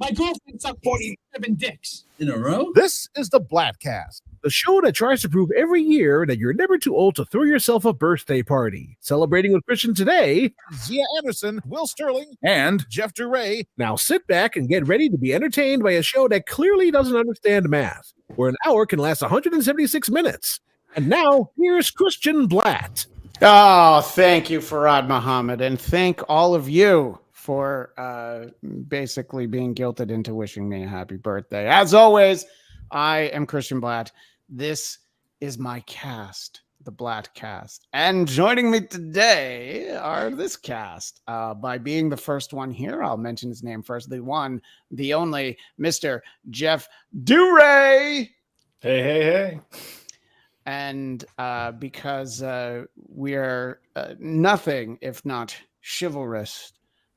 My girlfriend sucked 47 dicks in a row. This is the Bladtcast, the show that tries to prove every year that you're never too old to throw yourself a birthday party. Celebrating with Christian today, Zia Anderson, Will Sterling, and Jeff DeRay. Now sit back and get ready to be entertained by a show that clearly doesn't understand math, where an hour can last 176 minutes. And now, here's Christian Blatt. Oh, thank you, Farad Muhammad, and thank all of you for basically being guilted into wishing me a happy birthday. As always, I am Christian Blatt. This is my cast, the Bladtcast. And joining me today are this cast. By being the first one here, I'll mention his name first. The one, the only, Mr. Jeff DeRay. Hey. And because we are nothing if not chivalrous,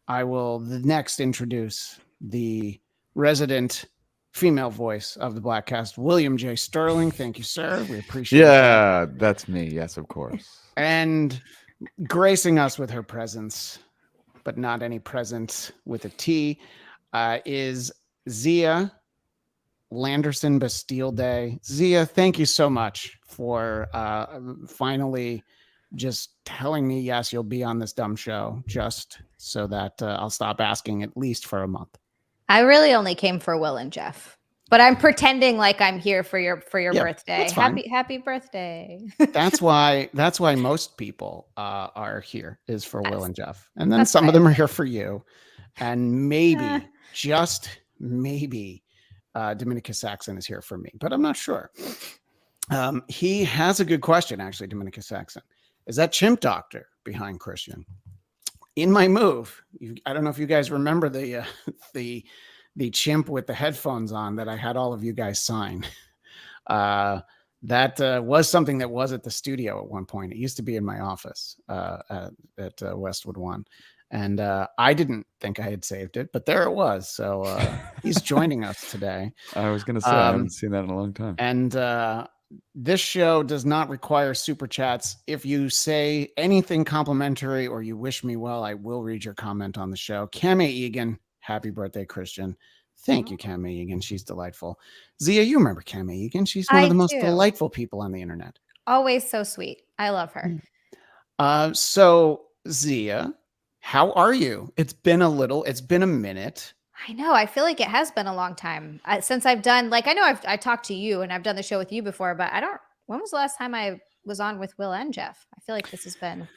I will next introduce the resident female voice of the Bladtcast, William J. Sterling. Thank you, sir. We appreciate it. Yeah, that's me. Yes, of course. And gracing us with her presence, but not any presence with a T, is Zia Landerson Bastille Day. Zia, thank you so much for finally just telling me, yes, you'll be on this dumb show, just so that I'll stop asking at least for a month. I really only came for Will and Jeff, but I'm pretending like I'm here for your birthday. Happy birthday. That's why most people are here, is for Will and Jeff. And then some of them are here for you. And maybe, just maybe, Dominica Saxon is here for me, but I'm not sure. He has a good question, actually, Dominica Saxon. Is that chimp doctor behind Christian? In my move, I don't know if you guys remember the chimp with the headphones on that I had all of you guys sign. That was something that was at the studio at one point. It used to be in my office at Westwood One. And I didn't think I had saved it, but there it was. So he's joining us today. I was going to say, I haven't seen that in a long time. And this show does not require super chats. If you say anything complimentary or you wish me well, I will read your comment on the show. Kame Egan, happy birthday, Christian. Thank you, Kame Egan. She's delightful. Zia, you remember Kame Egan. She's one of the most delightful people on the internet. Always so sweet. I love her. So, Zia, how are you? It's been a minute. I know. I feel like it has been a long time since I've done, like, I know I talked to you and I've done the show with you before, but when was the last time I was on with Will and Jeff? I feel like this has been.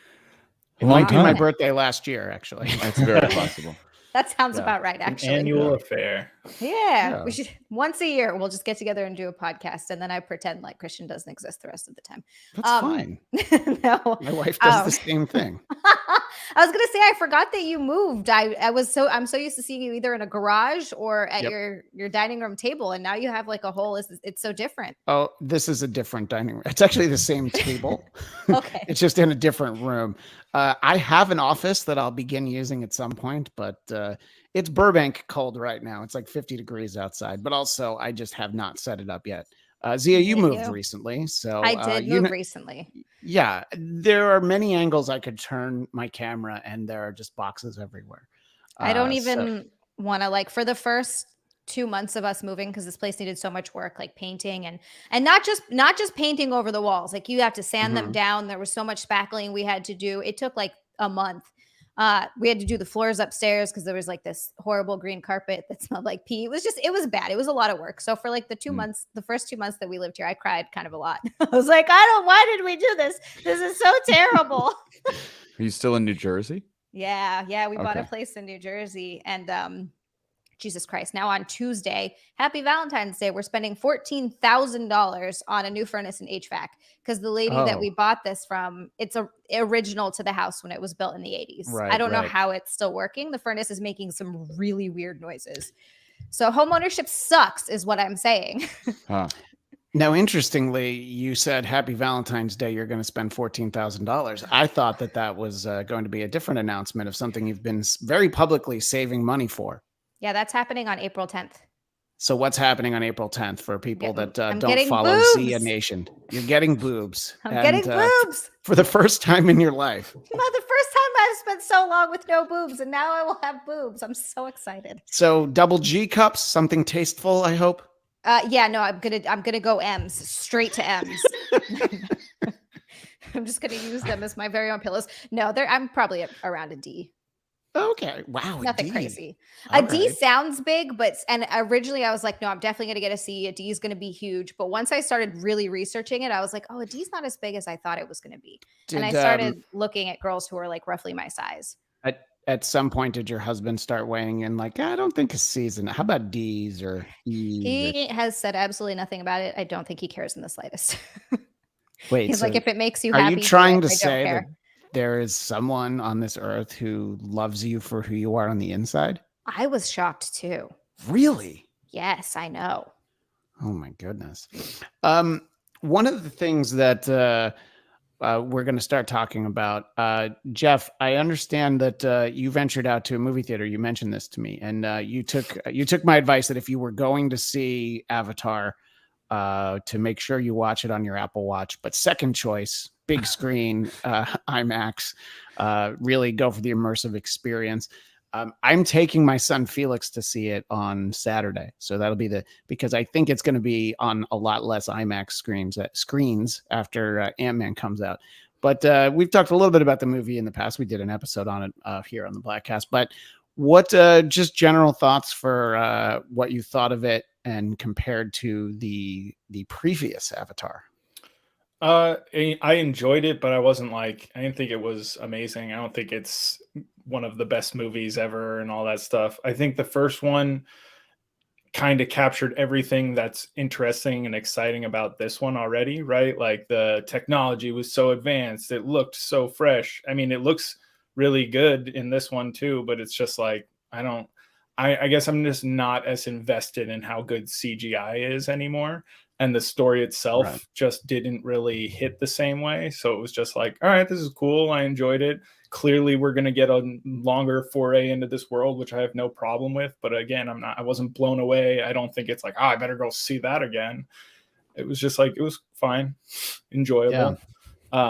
It might be my birthday last year, actually. That's very possible. That sounds about right, actually. An annual affair. Yeah. We should, once a year, we'll just get together and do a podcast, and then I pretend like Christian doesn't exist the rest of the time. That's fine. No. My wife does the same thing. I was gonna say, I forgot that you moved. I'm so used to seeing you either in a garage or at your dining room table, and now you have like a whole. It's so different. Oh, this is a different dining room. It's actually the same table. Okay, it's just in a different room. I have an office that I'll begin using at some point, but it's Burbank cold right now. It's like 50 degrees outside, but also I just have not set it up yet. Zia, you moved recently, so I did move recently. Yeah, there are many angles I could turn my camera, and there are just boxes everywhere. I don't even want to, like, for the first 2 months of us moving, because this place needed so much work, like painting and not just painting over the walls. Like, you have to sand them down. There was so much spackling we had to do. It took like a month. We had to do the floors upstairs because there was like this horrible green carpet that smelled like pee. It was bad. It was a lot of work. So for like the first 2 months that we lived here, I cried kind of a lot. I was like, why did we do this? This is so terrible. Are you still in New Jersey? Yeah. We bought a place in New Jersey, and Jesus Christ. Now on Tuesday, happy Valentine's Day, we're spending $14,000 on a new furnace and HVAC because the lady that we bought this from, it's original to the house when it was built in the 80s. Right, I don't know how it's still working. The furnace is making some really weird noises. So homeownership sucks is what I'm saying. Now, interestingly, you said happy Valentine's Day, you're going to spend $14,000. I thought that was going to be a different announcement of something you've been very publicly saving money for. Yeah, that's happening on April 10th. So what's happening on April 10th for people that I'm don't getting follow boobs. Zia Nation? You're getting boobs. I'm getting boobs. For the first time in your life. Not the first time I've spent so long with no boobs, and now I will have boobs. I'm so excited. So double G cups, something tasteful, I hope. Yeah, no, I'm gonna go M's, straight to M's. I'm just gonna use them as my very own pillows. No, I'm probably around a D. Okay. Wow. Nothing crazy. All A D right. sounds big, and originally I was like, no, I'm definitely gonna get a C. A D is gonna be huge. But once I started really researching it, I was like, oh, a D is not as big as I thought it was gonna be. And I started looking at girls who are like roughly my size. At some point, did your husband start weighing in like, I don't think a C's in it. How about D's or E's? He has said absolutely nothing about it. I don't think he cares in the slightest. Wait, He's so like, if it makes you are happy, you do trying it. to I don't say that care. there is someone on this earth who loves you for who you are on the inside? I was shocked too. Really? Yes, I know. Oh my goodness. One of the things that we're going to start talking about, Jeff, I understand that you ventured out to a movie theater. You mentioned this to me, and you took my advice that if you were going to see Avatar, to make sure you watch it on your Apple Watch, but second choice, big screen, IMAX, really go for the immersive experience. I'm taking my son Felix to see it on Saturday. So that'll be because I think it's going to be on a lot less IMAX screens after Ant-Man comes out. But we've talked a little bit about the movie in the past. We did an episode on it here on the Bladtcast. But what just general thoughts for what you thought of it and compared to the previous Avatar? I enjoyed it, but I didn't think it was amazing. I don't think it's one of the best movies ever and all that stuff. I think the first one kind of captured everything that's interesting and exciting about this one already, right? Like the technology was so advanced. It looked so fresh. I mean, it looks really good in this one too, but it's just like, I guess I'm just not as invested in how good CGI is anymore. And the story itself just didn't really hit the same way. So it was just like, all right, this is cool. I enjoyed it. Clearly, we're going to get a longer foray into this world, which I have no problem with. But again, I wasn't blown away. I don't think it's like, I better go see that again. It was just like, it was fine, enjoyable. Yeah.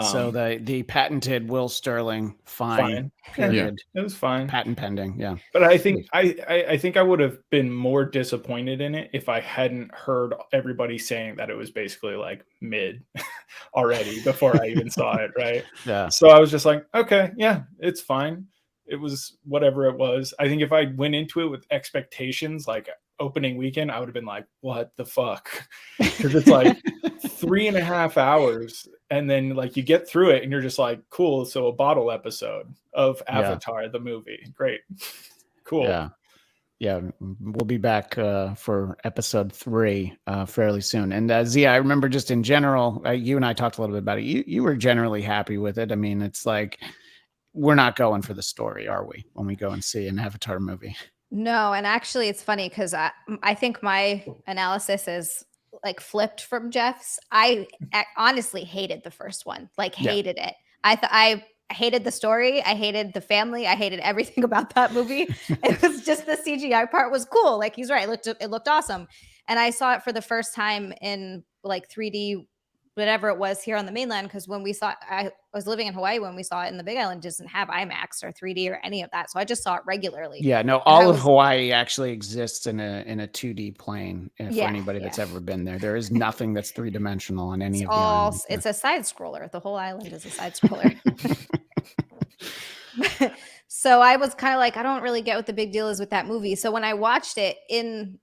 So the patented Will Sterling, fine. Period. Yeah, it was fine. Patent pending. Yeah. But I think I would have been more disappointed in it if I hadn't heard everybody saying that it was basically like mid already before I even saw it. Right. Yeah. So I was just like, okay, yeah, it's fine. It was whatever it was. I think if I went into it with expectations, like opening weekend, I would have been like, what the fuck? Because it's like 3.5 hours. And then like you get through it and you're just like, cool. So a bottle episode of Avatar, the movie. Great. Cool. Yeah. Yeah. We'll be back for episode 3 fairly soon. And Zia, I remember just in general, you and I talked a little bit about it. You were generally happy with it. I mean, it's like, we're not going for the story, are we, when we go and see an Avatar movie? No. And actually it's funny because I think my analysis is like flipped from Jeff's. I honestly hated the first one, hated it. I hated the story. I hated the family. I hated everything about that movie. It was just the CGI part was cool. Like he's right. It looked awesome. And I saw it for the first time in like 3D, whatever it was here on the mainland. Because when we saw, I was living in Hawaii when we saw it in the Big Island, doesn't have IMAX or 3D or any of that. So I just saw it regularly. Yeah, no, all of Hawaii actually exists in a 2D plane. For anybody that's ever been there, there is nothing that's 3-dimensional on any of the islands. It's a side scroller. The whole island is a side scroller. So I was kind of like, I don't really get what the big deal is with that movie. So when I watched it in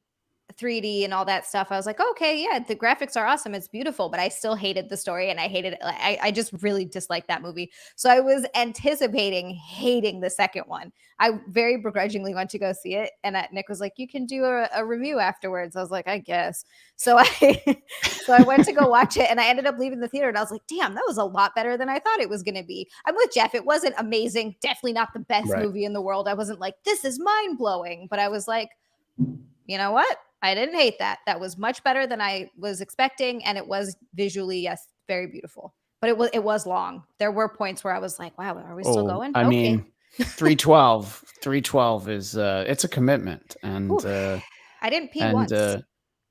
3D and all that stuff, I was like, okay, yeah, the graphics are awesome. It's beautiful, but I still hated the story and I hated it. I just really disliked that movie. So I was anticipating hating the second one. I very begrudgingly went to go see it. And Nick was like, you can do a review afterwards. I was like, I guess. So I went to go watch it and I ended up leaving the theater and I was like, damn, that was a lot better than I thought it was going to be. I'm with Jeff. It wasn't amazing. Definitely not the best movie in the world. I wasn't like, this is mind blowing, but I was like, you know what? I didn't hate that. That was much better than I was expecting. And it was visually, yes, very beautiful. But it was long. There were points where I was like, wow, are we still going? I mean, 312 is it's a commitment. And I didn't pee And once.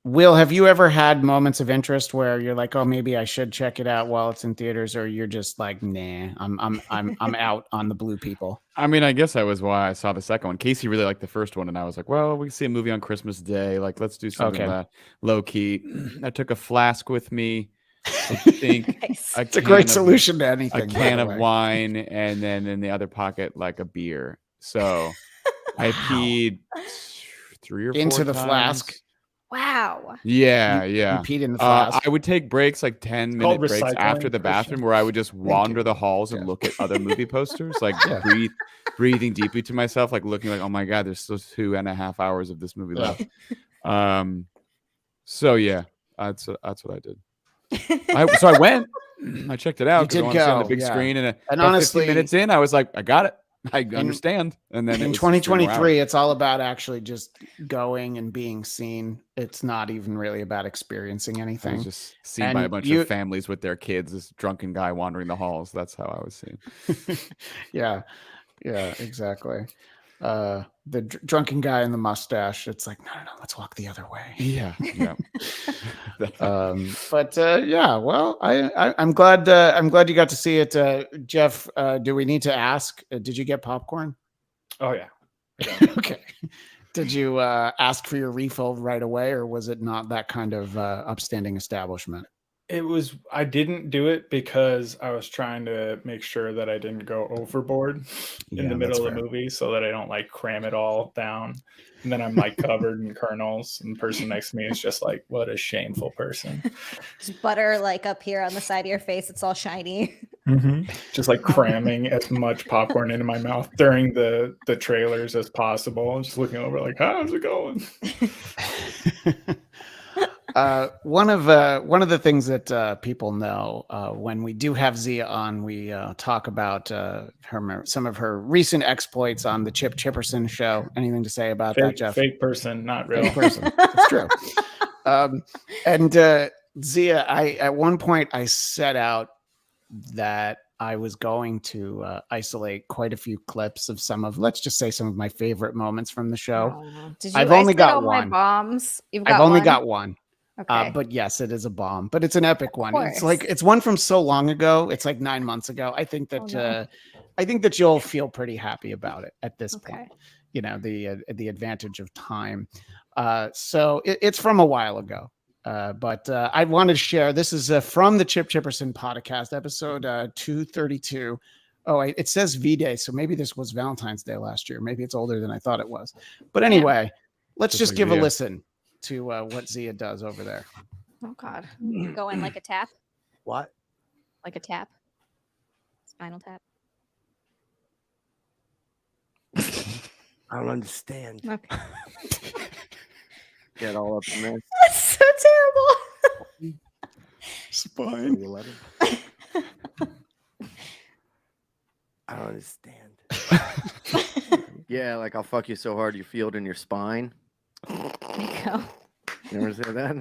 Will, have you ever had moments of interest where you're like, oh, maybe I should check it out while it's in theaters, or you're just like, nah, I'm out on the blue people? I mean, I guess that was why I saw the second one. Casey really liked the first one, and I was like, well, we can see a movie on Christmas Day. Like, let's do something low key. I took a flask with me. I think Nice. It's a great solution to anything. A can of wine, and then in the other pocket, like a beer. So I peed 3 or 4 into the times. flask. Wow. Yeah, You yeah. peed in the flask. I would take breaks, like 10-minute breaks recycling, after the bathroom, where I would just wander the halls and look at other movie posters, like breathing deeply to myself, like looking like, oh my God, there's still 2.5 hours of this movie left. So yeah, that's what I did. So I went, I checked it out. You did I wanted to see it on the go, big yeah. screen, and honestly, 15 minutes in, I was like, I got it. I understand. And then in 2023, it's all about actually just going and being seen. It's not even really about experiencing I anything. was just seen by a bunch of families with their kids, this drunken guy wandering the halls. That's how I was seen. Yeah, exactly. The drunken guy in the mustache. It's like, no, let's walk the other way. Yeah. But yeah, well, I'm glad you got to see it. Jeff, do we need to ask? Did you get popcorn? Oh yeah. Okay. Did you ask for your refill right away, or was it not that kind of upstanding establishment? I didn't do it because I was trying to make sure that I didn't go overboard in the middle of the movie, so that I don't like cram it all down. And then I'm like covered in kernels, and the person next to me is just like, what a shameful person. Just butter like up here on the side of your face. It's all shiny. Just like cramming as much popcorn into my mouth during the trailers as possible. Just looking over like, how's it going? One of the things that people know when we do have Zia on, we talk about some of her recent exploits on the Chip Chipperson show. Anything to say about that, Jeff? Fake person, not real person. It's true. And Zia, at one point I set out that I was going to isolate quite a few clips of let's just say some of my favorite moments from the show. Did you I've only isolate got all one. My bombs. I've only got one. Okay. But yes, it is a bomb, but it's an epic one. Course. It's like, it's one from so long ago. It's like 9 months ago. I think that you'll feel pretty happy about it at this point. You know, the advantage of time. So it's from a while ago. But I wanted to share, this is from the Chip Chipperson podcast, episode 232. Oh, it says V-Day, so maybe this was Valentine's Day last year. Maybe it's older than I thought it was. But anyway, let's just give a listen to what Zia does over there. Oh God, you go in like a tap. What? Like a tap. Spinal tap. I don't understand. Okay. Get all up in there. That's so terrible. Spine. 11. I don't understand. Yeah, like I'll fuck you so hard you feel it in your spine. There you go. You ever say that?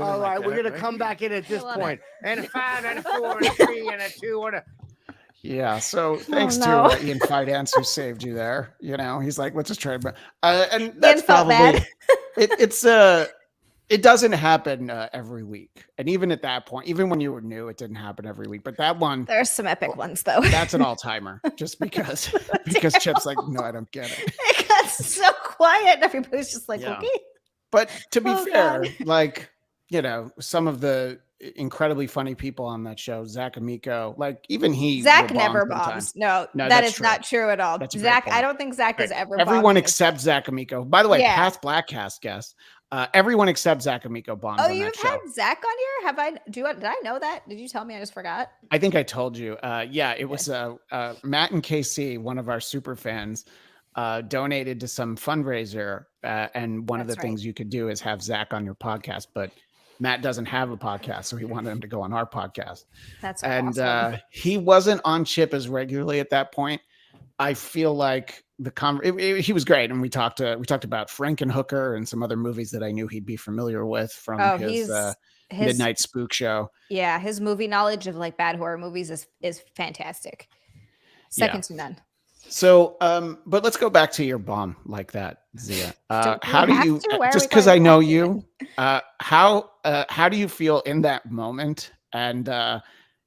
All right, we're gonna come back in at this point. And a 5 and a 4 and a 3 and a 2 and a. Yeah, so thanks to Ian Fidance who saved you there. You know, he's like, let's just try. And that's probably bad. it doesn't happen every week. And even at that point, even when you were new, it didn't happen every week. But that one, There's some epic ones though. that's an all timer. Just because Chip's like, no, I don't get it. It got so quiet, and everybody's just like, okay. But to be fair, God. like, you know, some of the incredibly funny people on that show, Zach Amico, like even Zach will never bomb sometimes. bombs. No, that that's is true. not true at all. That's a great Zach, point. I don't think Zach has ever. Everyone bombed except Zach Amico. By the way, Yeah. past Bladtcast guest, everyone except Zach Amico bombs on you've that show. had Zach on here? Have I? Did I know that? Did you tell me? I just forgot. I think I told you. Yeah, it was Matt and KC, one of our super fans, donated to some fundraiser, and one of the things you could do is have Zach on your podcast, but Matt doesn't have a podcast, so he wanted him to go on our podcast. That's awesome. He wasn't on Chip as regularly at that point. I feel like he was great, and we talked about Frankenhooker and some other movies that I knew he'd be familiar with from his Midnight Spook show. Yeah, his movie knowledge of like bad horror movies is fantastic. Second to none. So, but let's go back to your bomb like that, Zia. How do have you? to? Where are Just we because going I know back to you, how do you feel in that moment, and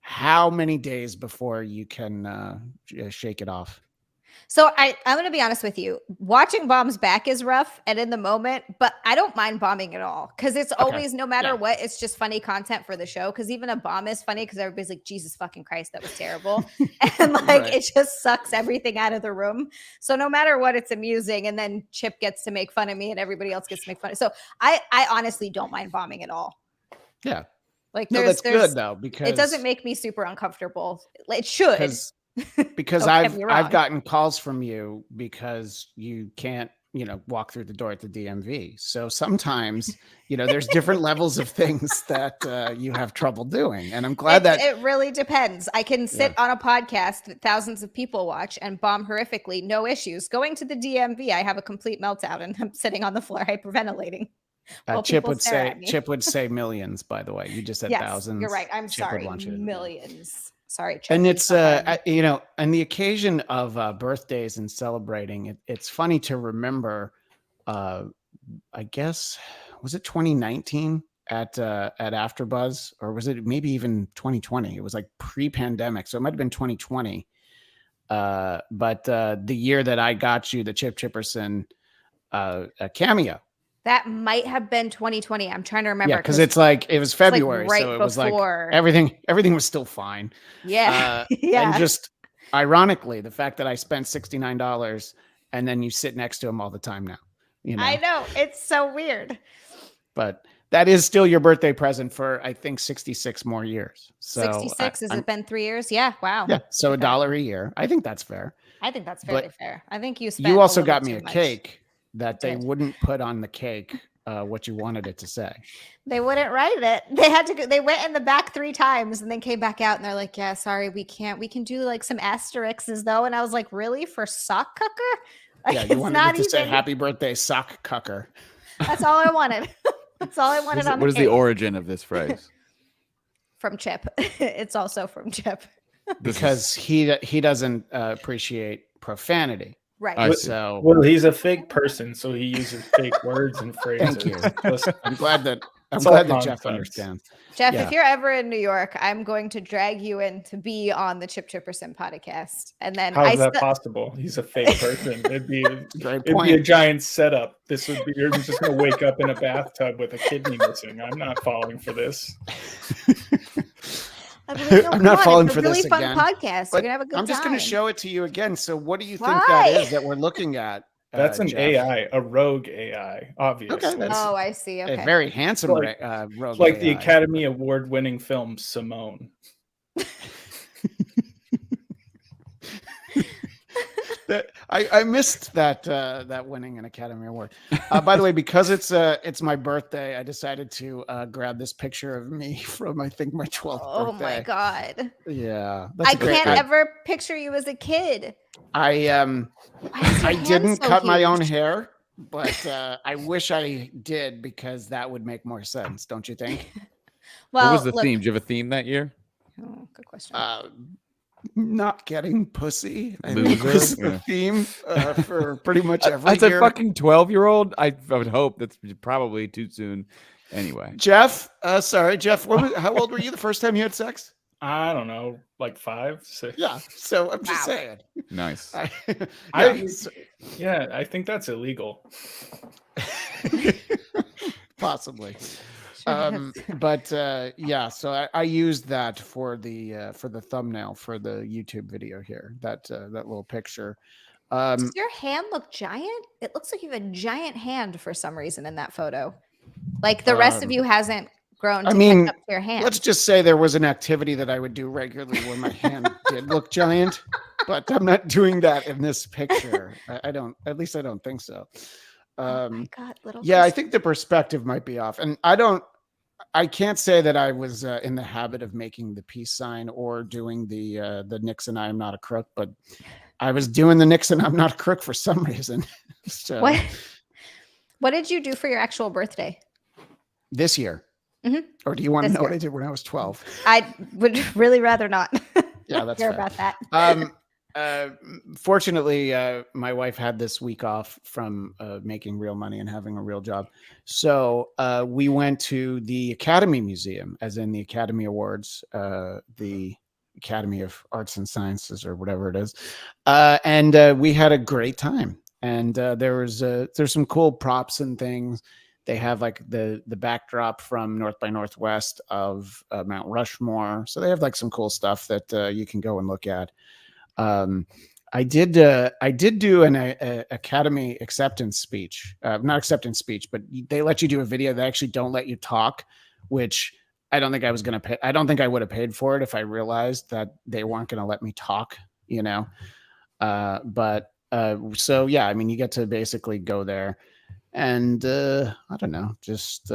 how many days before you can shake it off? So I'm going to be honest with you. Watching bombs back is rough and in the moment, but I don't mind bombing at all because it's always, no matter what, it's just funny content for the show. Because even a bomb is funny because everybody's like, Jesus fucking Christ, that was terrible. And like, it just sucks everything out of the room. So no matter what, it's amusing. And then Chip gets to make fun of me and everybody else gets to make fun. So I honestly don't mind bombing at all. Yeah. Like that's good though, because it doesn't make me super uncomfortable. It should. Because I've gotten calls from you because you can't, walk through the door at the DMV. So sometimes, there's different levels of things that you have trouble doing. And I'm glad that it really depends. I can sit on a podcast that thousands of people watch and bomb horrifically, no issues. Going to the DMV, I have a complete meltdown and I'm sitting on the floor hyperventilating. Chip would say millions, by the way. You just said thousands. You're right. I'm Chip sorry. Millions. Sorry, Chip. And it's and the occasion of birthdays and celebrating, it's funny to remember. I guess, was it 2019 at AfterBuzz, or was it maybe even 2020? It was like pre-pandemic, so it might have been 2020. But the year that I got you the Chip Chipperson cameo. That might have been 2020. I'm trying to remember. Yeah, because it was February, right so it before. was like everything was still fine. Yeah, And just ironically, the fact that I spent $69 and then you sit next to him all the time now. I know, it's so weird. But that is still your birthday present for, I think, 66 more years. So 66. Has it been 3 years? Yeah. Wow. Yeah. So $1 a year. I think that's fair. I think that's fairly fair. I think you also got me a cake that they wouldn't put on the cake what you wanted it to say. They wouldn't write it. They had to go, they went in the back 3 times and then came back out and they're like, yeah, sorry, we can't. We can do like some asterisks though. And I was like, really? For sock cucker? Like, yeah, you wanted it to say happy birthday sock cucker. That's all I wanted. That's all I wanted on the What is the origin of this phrase? From Chip. It's also from Chip. Because he doesn't appreciate profanity. Right. Well, he's a fake person, so he uses fake words and phrases. Thank you. I'm glad that Jeff understands. Jeff, if you're ever in New York, I'm going to drag you in to be on the Chip Chipperson podcast. And then how's that possible? He's a fake person. It'd be a giant setup. You're just gonna wake up in a bathtub with a kidney missing. I'm not falling for this. I'm not falling for this again. It's a really fun podcast. You're gonna have a good time. I'm just going to show it to you again. So, what do you think that is that we're looking at? That's an Jeff? AI, a rogue AI, obviously. Okay, I see. Okay, a very handsome rogue. It's like AI. The Academy Award-winning film Simone. I missed that winning an Academy Award. By the way, because it's my birthday, I decided to grab this picture of me from I think my 12th birthday. Oh my god! Yeah, I can't ever picture you as a kid. I didn't cut my own hair, but I wish I did because that would make more sense, don't you think? Well, what was the theme? Did you have a theme that year? Oh, good question. Not getting pussy, I think was the theme for pretty much every That's year. A fucking 12-year-old. I would hope that's probably too soon. Anyway, Jeff. Sorry, Jeff. How old were you the first time you had sex? I don't know, like 5, 6. Yeah. So I'm just saying. Nice. Yeah, I think that's illegal. Possibly. But yeah, so I used that for the thumbnail for the YouTube video here. That little picture. Does your hand look giant? It looks like you have a giant hand for some reason in that photo. Like the rest of you hasn't grown to catch up to your hand. Let's just say there was an activity that I would do regularly where my hand did look giant, but I'm not doing that in this picture. I don't. At least I don't think so. Oh my God, I think the perspective might be off, and I can't say that I was in the habit of making the peace sign or doing the Nixon I am not a crook, but I was doing the Nixon I'm not a crook for some reason. So, what did you do for your actual birthday this year? Mm-hmm. Or do you want to know what I did when I was 12? I would really rather not. Yeah, that's hear fair. about that. Fortunately, my wife had this week off from making real money and having a real job. So we went to the Academy Museum, as in the Academy Awards, the Academy of Arts and Sciences or whatever it is. And we had a great time. And there's some cool props and things. They have like the backdrop from North by Northwest of Mount Rushmore. So they have like some cool stuff that you can go and look at. I did do an Academy acceptance speech, not acceptance speech, but they let you do a video. They actually don't let you talk, which I don't think I was going to pay. I don't think I would have paid for it if I realized that they weren't going to let me talk, you know? So yeah, I mean, you get to basically go there and, I don't know, just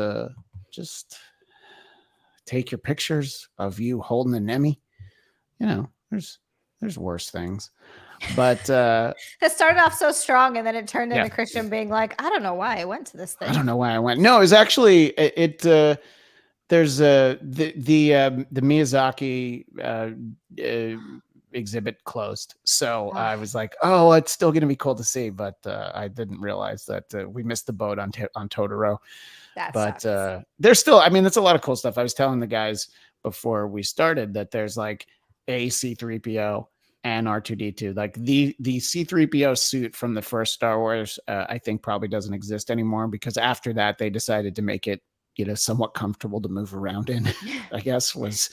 take your pictures of you holding an Emmy. You know, there's worse things, but it started off so strong, and then it turned into Christian being like, "I don't know why I went to this thing. I don't know why I went." No, it was actually there's the Miyazaki exhibit closed, so I was like, "Oh, it's still going to be cool to see," but I didn't realize that we missed the boat on Totoro. But there's still, I mean, that's a lot of cool stuff. I was telling the guys before we started that there's like a C-3PO and R2-D2. Like the C-3PO suit from the first Star Wars, I think probably doesn't exist anymore, because after that they decided to make it, you know, somewhat comfortable to move around in. I guess was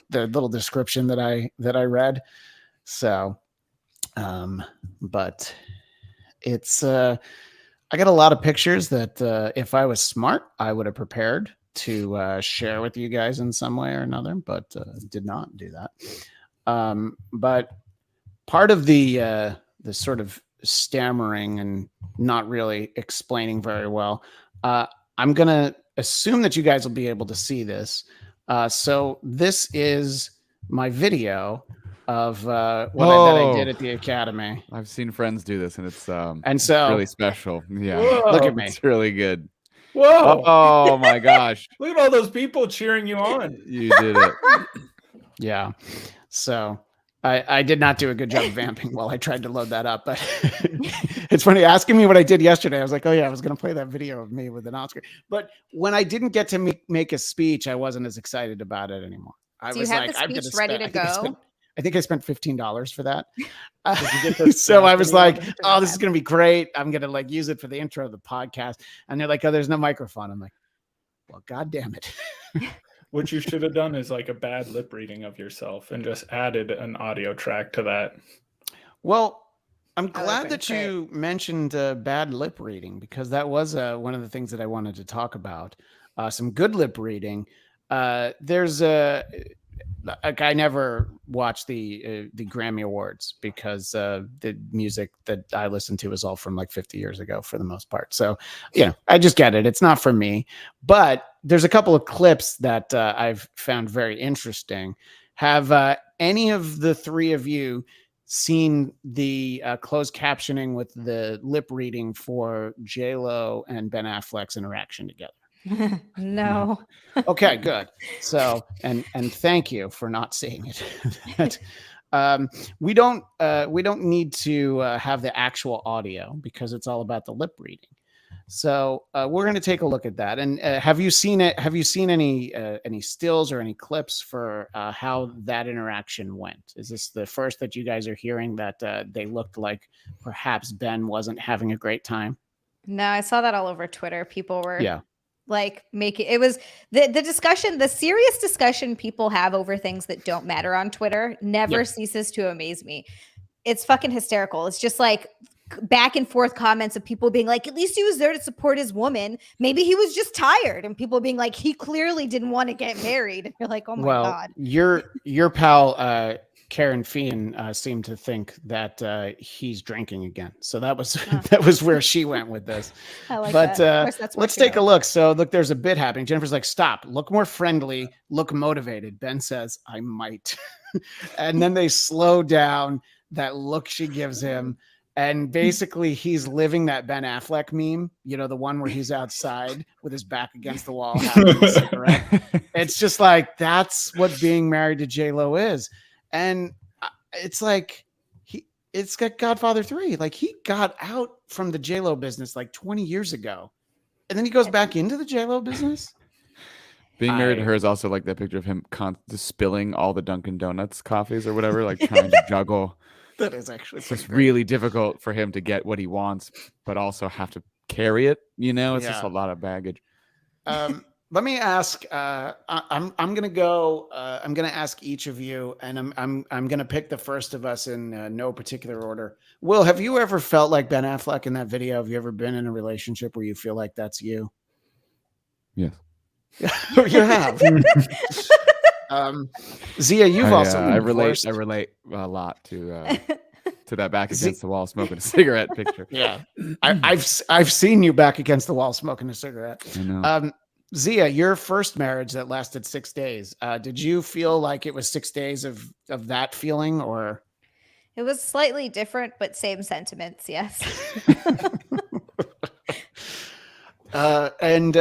the little description that I read. So, but it's I got a lot of pictures that if I was smart, I would have prepared to share with you guys in some way or another, but did not do that. But part of the sort of stammering and not really explaining very well, I'm going to assume that you guys will be able to see this. So this is my video of that I did at the Academy. I've seen friends do this, and it's really special. Yeah, Whoa. Look at me. It's really good. Whoa! Oh my gosh! Look at all those people cheering you on. You did it. Yeah. So I did not do a good job of vamping while I tried to load that up, but it's funny asking me what I did yesterday. I was like, oh yeah, I was going to play that video of me with an Oscar. But when I didn't get to make a speech, I wasn't as excited about it anymore. Do you have the speech ready to go? I think I spent $15 for that. So I was like, oh, this is going to be great. I'm going to like use it for the intro of the podcast. And they're like, oh, there's no microphone. I'm like, well, God damn it. What you should have done is like a bad lip reading of yourself and just added an audio track to that. Well, I'm glad that you mentioned bad lip reading, because that was one of the things that I wanted to talk about. Some good lip reading. There's I never watched the Grammy Awards, because the music that I listen to is all from like 50 years ago for the most part. So, you know, I just get it. It's not for me. But there's a couple of clips that I've found very interesting. Have any of the three of you seen the closed captioning with the lip reading for J-Lo and Ben Affleck's interaction together? No. Okay, good. So, and thank you for not seeing it. We don't need to have the actual audio, because it's all about the lip reading. So we're going to take a look at that. And have you seen it? Have you seen any stills or any clips for how that interaction went? Is this the first that you guys are hearing that they looked like perhaps Ben wasn't having a great time? No, I saw that all over Twitter. People were like making it was the discussion, the serious discussion people have over things that don't matter on Twitter never ceases to amaze me. It's fucking hysterical. It's just like back and forth comments of people being like, at least he was there to support his woman. Maybe he was just tired. And people being like, he clearly didn't want to get married. And you're like, oh my God. Your pal Karen Fian seemed to think that he's drinking again. So that was that was where she went with this. I like but that. Let's take a look. So look, there's a bit happening. Jennifer's like, stop, look more friendly, look motivated. Ben says, I might. And then they slow down that look she gives him. And basically he's living that Ben Affleck meme, you know, the one where he's outside with his back against the wall having a cigarette. It's just like, that's what being married to J-Lo is. And it's like, it's got Godfather 3. Like he got out from the J-Lo business like 20 years ago. And then he goes back into the J-Lo business. Being married to her is also like that picture of him spilling all the Dunkin' Donuts coffees or whatever, like trying to juggle. That is actually it's just really difficult for him to get what he wants, but also have to carry it. You know, it's just a lot of baggage. Let me ask. I'm gonna go. I'm gonna ask each of you, and I'm gonna pick the first of us in no particular order. Will, have you ever felt like Ben Affleck in that video? Have you ever been in a relationship where you feel like that's you? Yes. You have. Zia, you've also been I relate. divorced. I relate a lot to that back against the wall smoking a cigarette picture. Yeah, I've seen you back against the wall smoking a cigarette. I know. Zia, your first marriage that lasted 6 days. Did you feel like it was 6 days of that feeling, or? It was slightly different, but same sentiments. Yes. And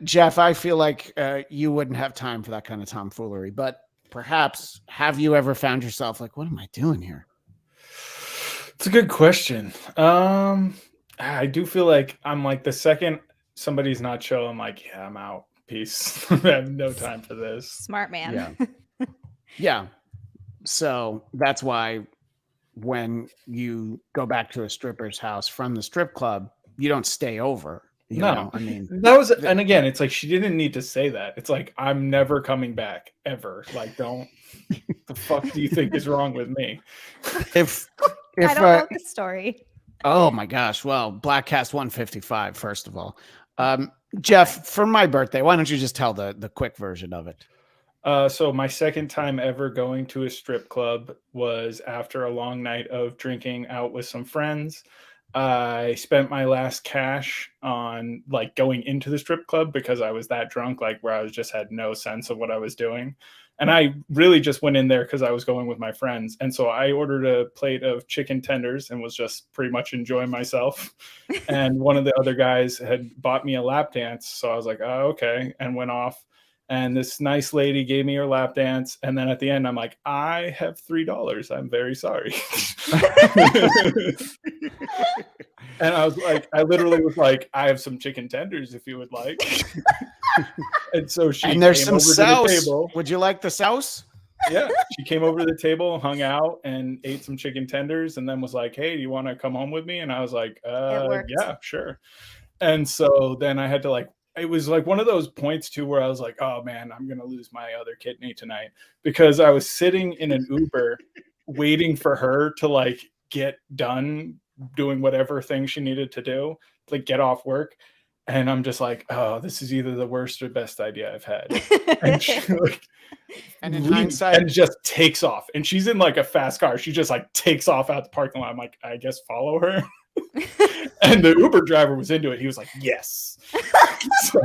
Jeff, I feel like you wouldn't have time for that kind of tomfoolery, but perhaps have you ever found yourself like, what am I doing here? It's a good question. I do feel like I'm like the second somebody's not chill, I'm like, yeah, I'm out. Peace. I have no time for this. Smart man. Yeah. Yeah. So that's why when you go back to a stripper's house from the strip club, you don't stay over. You know? I mean, that was, and again, it's like she didn't need to say that. It's like, I'm never coming back ever. Like, don't. The fuck do you think is wrong with me? If I don't know the story. Oh my gosh! Well, Bladtcast 155. First of all, Jeff, for my birthday, why don't you just tell the quick version of it? So my second time ever going to a strip club was after a long night of drinking out with some friends. I spent my last cash on like going into the strip club because I was that drunk, like where I was just had no sense of what I was doing. And I really just went in there because I was going with my friends. And so I ordered a plate of chicken tenders and was just pretty much enjoying myself. And one of the other guys had bought me a lap dance. So I was like, oh, okay. And went off. And this nice lady gave me her lap dance. And then at the end, I'm like, I have $3. I'm very sorry. And I was like, I literally was like, I have some chicken tenders if you would like. And so she and there's came some over to the sauce. table. Would you like the sauce? Yeah. She came over to the table, hung out, and ate some chicken tenders, and then was like, hey, do you want to come home with me? And I was like, yeah, sure. And so then I had to like, it was like one of those points too where I was like, oh man, I'm going to lose my other kidney tonight, because I was sitting in an Uber waiting for her to like get done doing whatever thing she needed to do, like get off work. And I'm just like, oh, this is either the worst or best idea I've had. And she like, and in hindsight, and just takes off. And she's in like a fast car. She just like takes off out the parking lot. I'm like, I guess follow her. And the Uber driver was into it. He was like, yes. So,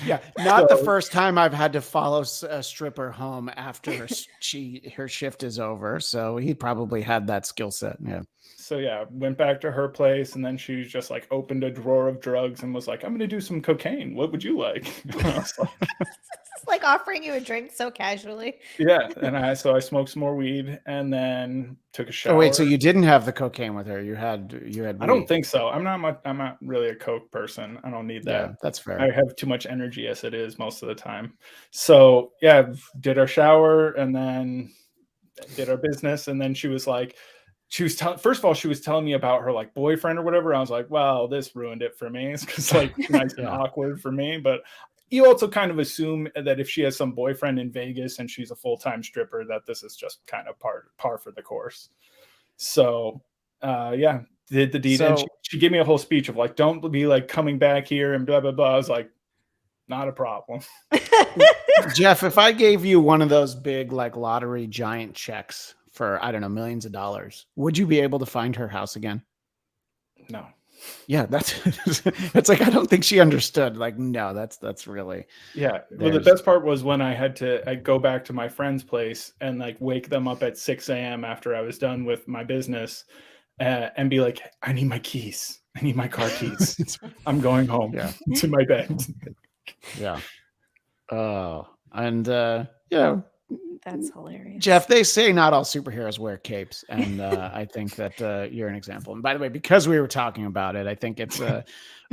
yeah, not the first time I've had to follow a stripper home after her shift is over. So he probably had that skill set. Yeah. So yeah, went back to her place, and then she just like opened a drawer of drugs and was like, I'm going to do some cocaine. What would you like? I was like, it's like offering you a drink so casually. Yeah. And I smoked some more weed and then took a shower. Oh, wait, so you didn't have the cocaine with her. You had weed. I don't think so. I'm not really a coke person. I don't need that. Yeah, that's fair. I have too much energy as it is most of the time. So yeah, did our shower and then did our business. And then she was like, first of all, she was telling me about her like boyfriend or whatever. I was like, well, this ruined it for me. It's because like nice and awkward for me. But you also kind of assume that if she has some boyfriend in Vegas and she's a full-time stripper, that this is just kind of par for the course. So yeah, did the deed. So, and she gave me a whole speech of like, don't be like coming back here and blah, blah, blah. I was like, not a problem. Jeff, if I gave you one of those big like lottery giant checks for, I don't know, millions of dollars, would you be able to find her house again? No. Yeah, it's like, I don't think she understood. Like, no, that's really. Yeah. Well, the best part was when I'd go back to my friend's place and like wake them up at 6 a.m. after I was done with my business and be like, I need my keys. I need my car keys. I'm going home to my bed. Yeah. Oh, and yeah, That's hilarious. Jeff, they say not all superheroes wear capes, and I think that you're an example. And by the way, because we were talking about it, I think it's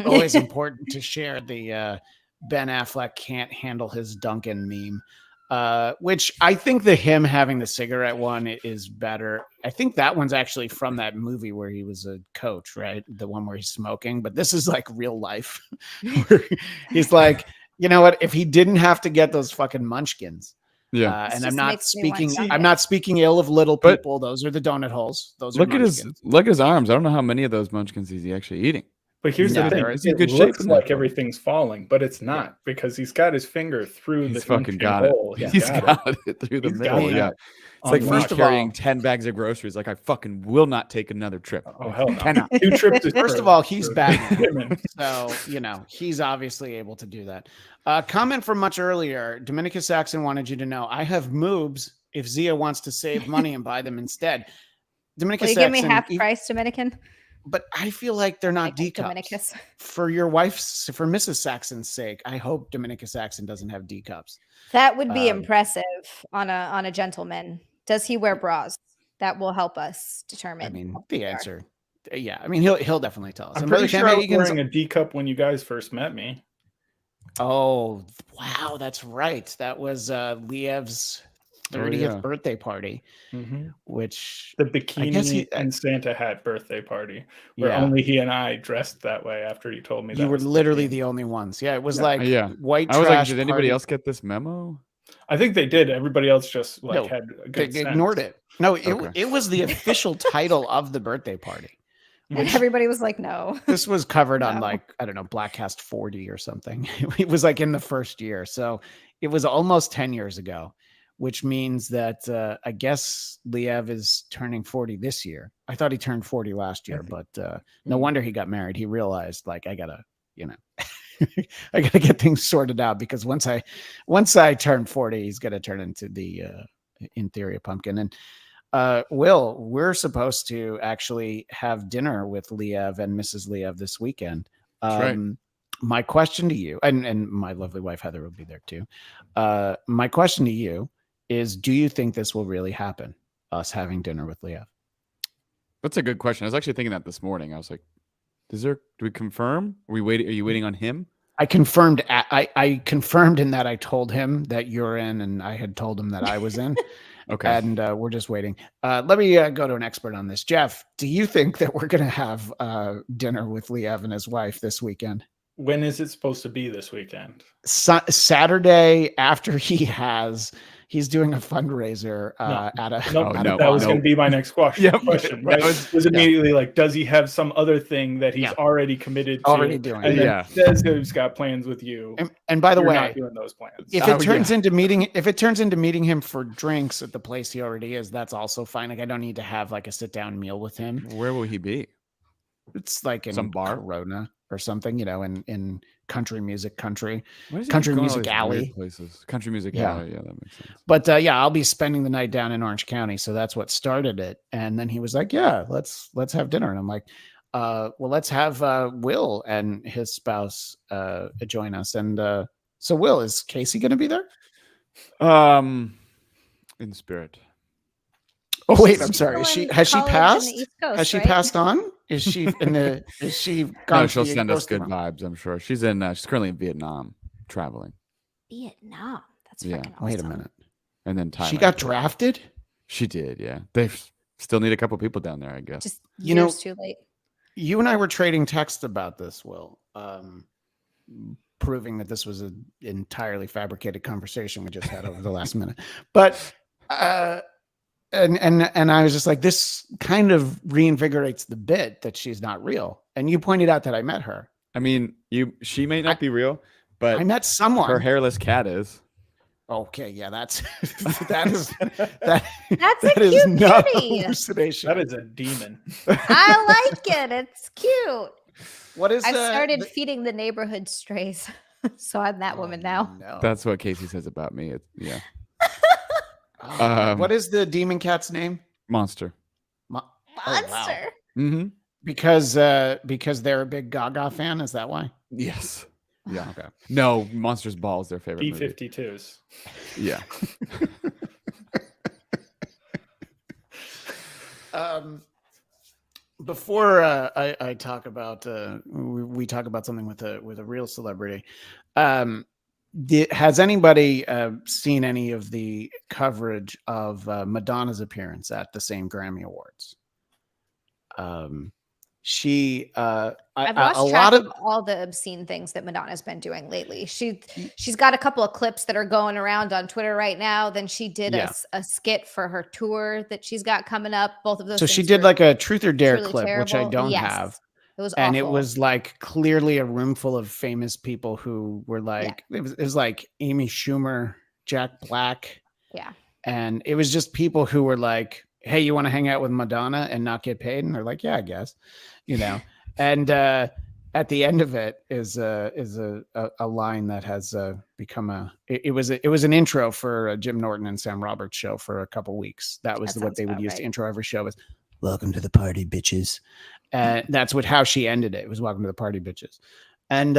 always important to share the Ben Affleck can't handle his Duncan meme, which I think him having the cigarette one is better. I think that one's actually from that movie where he was a coach, right? The one where he's smoking, but this is like real life. He's like, you know what? If he didn't have to get those fucking munchkins. Yeah, and I'm not speaking ill of little people. Those are the donut holes. Those look are look at his arms. I don't know how many of those munchkins is he actually eating. But here's the thing: he's in it good looks shape like everything's falling, but it's not because he's got his finger through He's the fucking got it. hole. He's got it through the middle. Yeah, it's like me carrying 10 bags of groceries. Like I fucking will not take another trip. Oh hell no! Cannot. 2 trips. First of all, he's Batman, so he's obviously able to do that. Comment from much earlier. Dominica Saxon wanted you to know I have moobs if Zia wants to save money and buy them instead. Dominica Will you Saxon, give me half price, Dominican? But I feel like they're not D cups. For your wife's, for Mrs. Saxon's sake, I hope Dominica Saxon doesn't have D cups. That would be impressive on a gentleman. Does he wear bras? That will help us determine. I mean, the answer, yeah. I mean, he'll definitely tell us. I'm pretty sure I was wearing a D cup when you guys first met me. Oh wow, that's right. That was Liev's 30th birthday party, which the bikini and Santa hat birthday party, where only he and I dressed that way. After you told me that you were literally the only ones. Yeah, it was like white. I was trash like, did anybody else get this memo? I think they did. Everybody else just had a good they ignored it. No, it was the official title of the birthday party. And everybody was like, no. This was covered on I don't know, Bladtcast 40 or something. It was like in the first year. So it was almost 10 years ago, which means that I guess Liev is turning 40 this year. I thought he turned 40 last year, but no wonder he got married. He realized I gotta, I gotta get things sorted out because once I turn 40, he's gonna turn into the interior pumpkin. And Will, we're supposed to actually have dinner with Liev and Mrs. Liev this weekend. Right. My question to you, and my lovely wife Heather will be there too. My question to you is, do you think this will really happen? Us having dinner with Liev? That's a good question. I was actually thinking that this morning. I was like, do we confirm? Are you waiting on him? I confirmed. I confirmed in that I told him that you're in, and I had told him that I was in. Okay. And we're just waiting. Let me go to an expert on this. Jeff, do you think that we're going to have dinner with Liev and his wife this weekend? When is it supposed to be this weekend? Saturday after he's doing a fundraiser that was going to be my next question. Question right? was immediately like, does he have some other thing that he's already committed to? Already doing. And then says he's got plans with you. And by the way, not doing those plans. If it turns into meeting him for drinks at the place he already is, that's also fine. Like I don't need to have like a sit down meal with him. Where will he be? It's like in some bar, Corona or something, in country music alley. Country music alley, yeah, that makes sense. But I'll be spending the night down in Orange County, so that's what started it. And then he was like, "Yeah, let's have dinner." And I'm like, "Well, let's have Will and his spouse join us." And so, Will, is Casey going to be there? In spirit. Oh wait, I'm sorry. Has she passed? Has she passed on? Is she in the? Is she? No, she'll send us good vibes. I'm sure she's in. She's currently in Vietnam, traveling. Vietnam. That's freaking awesome. Wait a minute. And then Thailand. She got drafted. She did. Yeah, they still need a couple people down there, I guess. Just years too late. You and I were trading texts about this, Will, proving that this was an entirely fabricated conversation we just had over the last minute. But. And I was just like, this kind of reinvigorates the bit that she's not real. And you pointed out that I met her. I mean, she may not be real, but I met someone. Her hairless cat is. Okay, yeah, that's a cute kitty. Hallucination. That is a demon. I like it. It's cute. What is? I've started feeding the neighborhood strays, so I'm that woman now. No. That's what Casey says about me. Yeah. What is the demon cat's name? Monster. Monster. Wow. Mm-hmm. Because they're a big Gaga fan. Is that why? Yes. Yeah. Okay. No, Monster's Ball is their favorite. B-52s. Yeah. Before I talk about we talk about something with a real celebrity, has anybody seen any of the coverage of Madonna's appearance at the same Grammy Awards? She I've lost track of all the obscene things that Madonna's been doing lately. She's got a couple of clips that are going around on Twitter right now. Then she did a skit for her tour that she's got coming up. Both of those. So she did like a Truth or Dare clip, terrible. which I don't have. It was and awful. It was like clearly a room full of famous people who were like, it was like Amy Schumer, Jack Black. Yeah. And it was just people who were like, hey, you want to hang out with Madonna and not get paid? And they're like, yeah, I guess, and at the end of it is a line that has become it was an intro for Jim Norton and Sam Roberts show for a couple weeks. That was what they would use to intro every show was welcome to the party, bitches. That's how she ended it. It was welcome to the party, bitches. And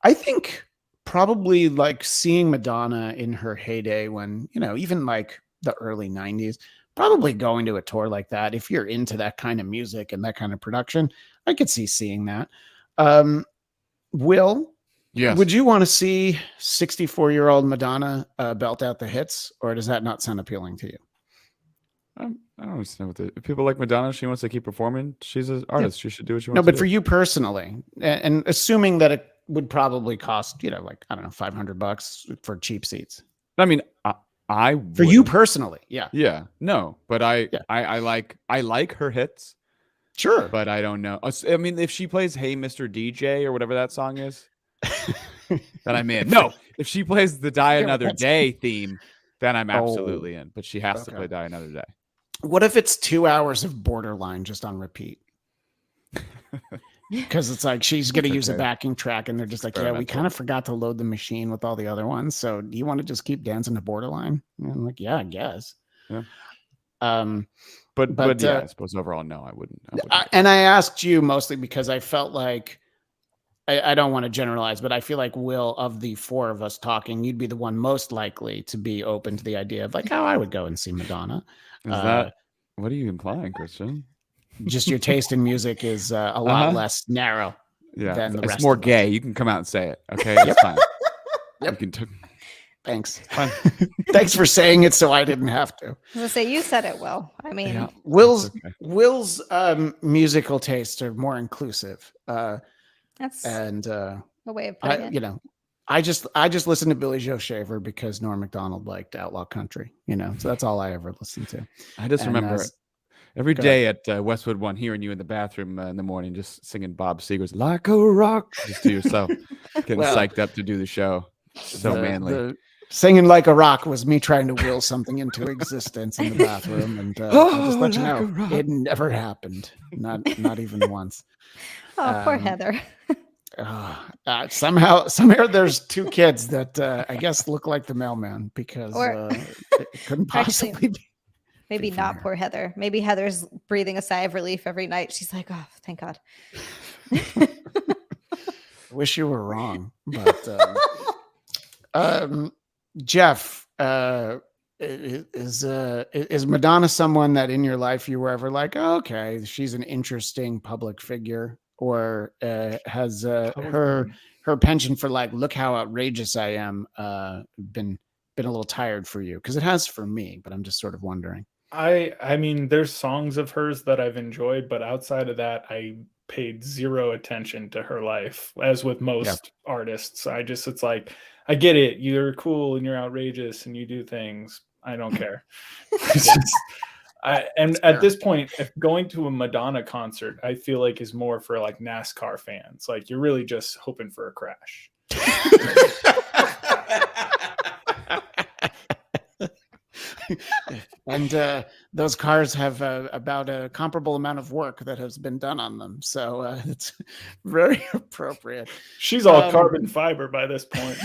I think probably like seeing Madonna in her heyday when, even like the early 90s, probably going to a tour like that. If you're into that kind of music and that kind of production, I could see seeing that. Will, yes. Would you want to see 64-year-old Madonna belt out the hits, or does that not sound appealing to you? I don't understand what if people like Madonna, she wants to keep performing. She's an artist. She should do what she wants. No, but for you personally, and assuming that it would probably cost, like, I don't know, $500 for cheap seats. I mean, for you personally, yeah, no, but I like her hits, sure, but I don't know. I mean, if she plays "Hey Mr. DJ" or whatever that song is, then I'm in. No, if she plays the "Die Another Day" theme, then I'm absolutely in. But she has to play "Die Another Day." What if it's 2 hours of Borderline just on repeat? Because it's like she's going to use a backing track, and they're just like, we kind of forgot to load the machine with all the other ones. So do you want to just keep dancing to Borderline? And I'm like, yeah, I guess. Yeah. But yeah, I suppose overall, no, I wouldn't. And I asked you mostly because I felt like I don't want to generalize, but I feel like Will, of the four of us talking, you'd be the one most likely to be open to the idea of like, I would go and see Madonna. Is that what are you implying, Christian? Just your taste in music is a lot less narrow than the rest. It's more gay. You can come out and say it. Okay, it's fine. Yep. You can Thanks. Thanks for saying it so I didn't have to. I was gonna say, you said it, Will. I mean, Will's musical tastes are more inclusive. That's a way of putting it. I just listened to Billy Joe Shaver because Norm Macdonald liked outlaw country, so that's all I ever listened to. I just remember every day at Westwood One, hearing you in the bathroom in the morning, just singing Bob Seger's "Like a Rock" just to yourself, getting psyched up to do the show. So manly. Singing "Like a Rock" was me trying to will something into existence in the bathroom, and I'll just let you know, it never happened. Not even once. Oh, poor Heather. Somehow there's two kids that I guess look like the mailman because it couldn't possibly be. Maybe not poor Heather. Maybe Heather's breathing a sigh of relief every night. She's like, oh, thank God. Wish you were wrong, but Jeff, is Madonna someone that in your life you were ever like, oh, okay, she's an interesting public figure, or has her penchant for like, look how outrageous I am, been a little tired for you? Because it has for me, but I'm just sort of wondering. I mean, there's songs of hers that I've enjoyed, but outside of that, I paid zero attention to her life, as with most artists. It's like, I get it. You're cool and you're outrageous and you do things. I don't care. At this point, if going to a Madonna concert, I feel like is more for like NASCAR fans. Like, you're really just hoping for a crash. And those cars have about a comparable amount of work that has been done on them, so it's very appropriate. She's all carbon fiber by this point.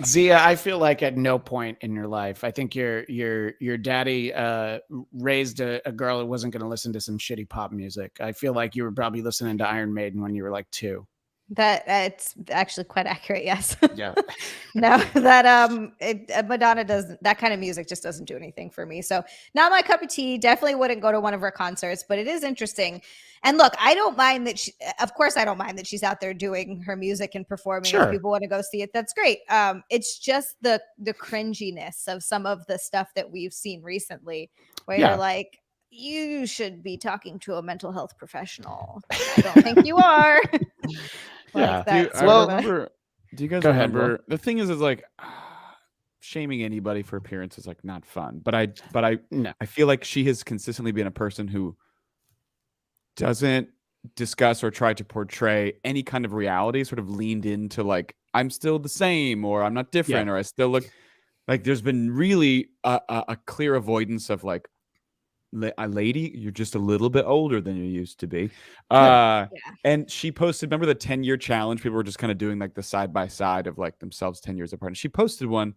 Zia, I feel like at no point in your life, I think your daddy raised a girl who wasn't going to listen to some shitty pop music. I feel like you were probably listening to Iron Maiden when you were like 2. That it's actually quite accurate. Yes. Yeah. No, that Madonna doesn't. That kind of music just doesn't do anything for me. So not my cup of tea. Definitely wouldn't go to one of her concerts. But it is interesting. And look, I don't mind that she. Of course, I don't mind that she's out there doing her music and performing. Sure. If people want to go see it, that's great. It's just the cringiness of some of the stuff that we've seen recently, where Yeah. you're like, you should be talking to a mental health professional. I don't think you are. Yeah. That I sort of a- remember. Do you guys Go ahead, remember? The thing is like shaming anybody for appearance is like not fun. But I No. I feel like she has consistently been a person who doesn't discuss or try to portray any kind of reality. Sort of leaned into like I'm still the same, or I'm not different, or I still look like. There's been really a clear avoidance of like, a lady, you're just a little bit older than you used to be. And she posted, remember the 10-year challenge? People were just kind of doing like the side by side of like themselves 10 years apart. And she posted one,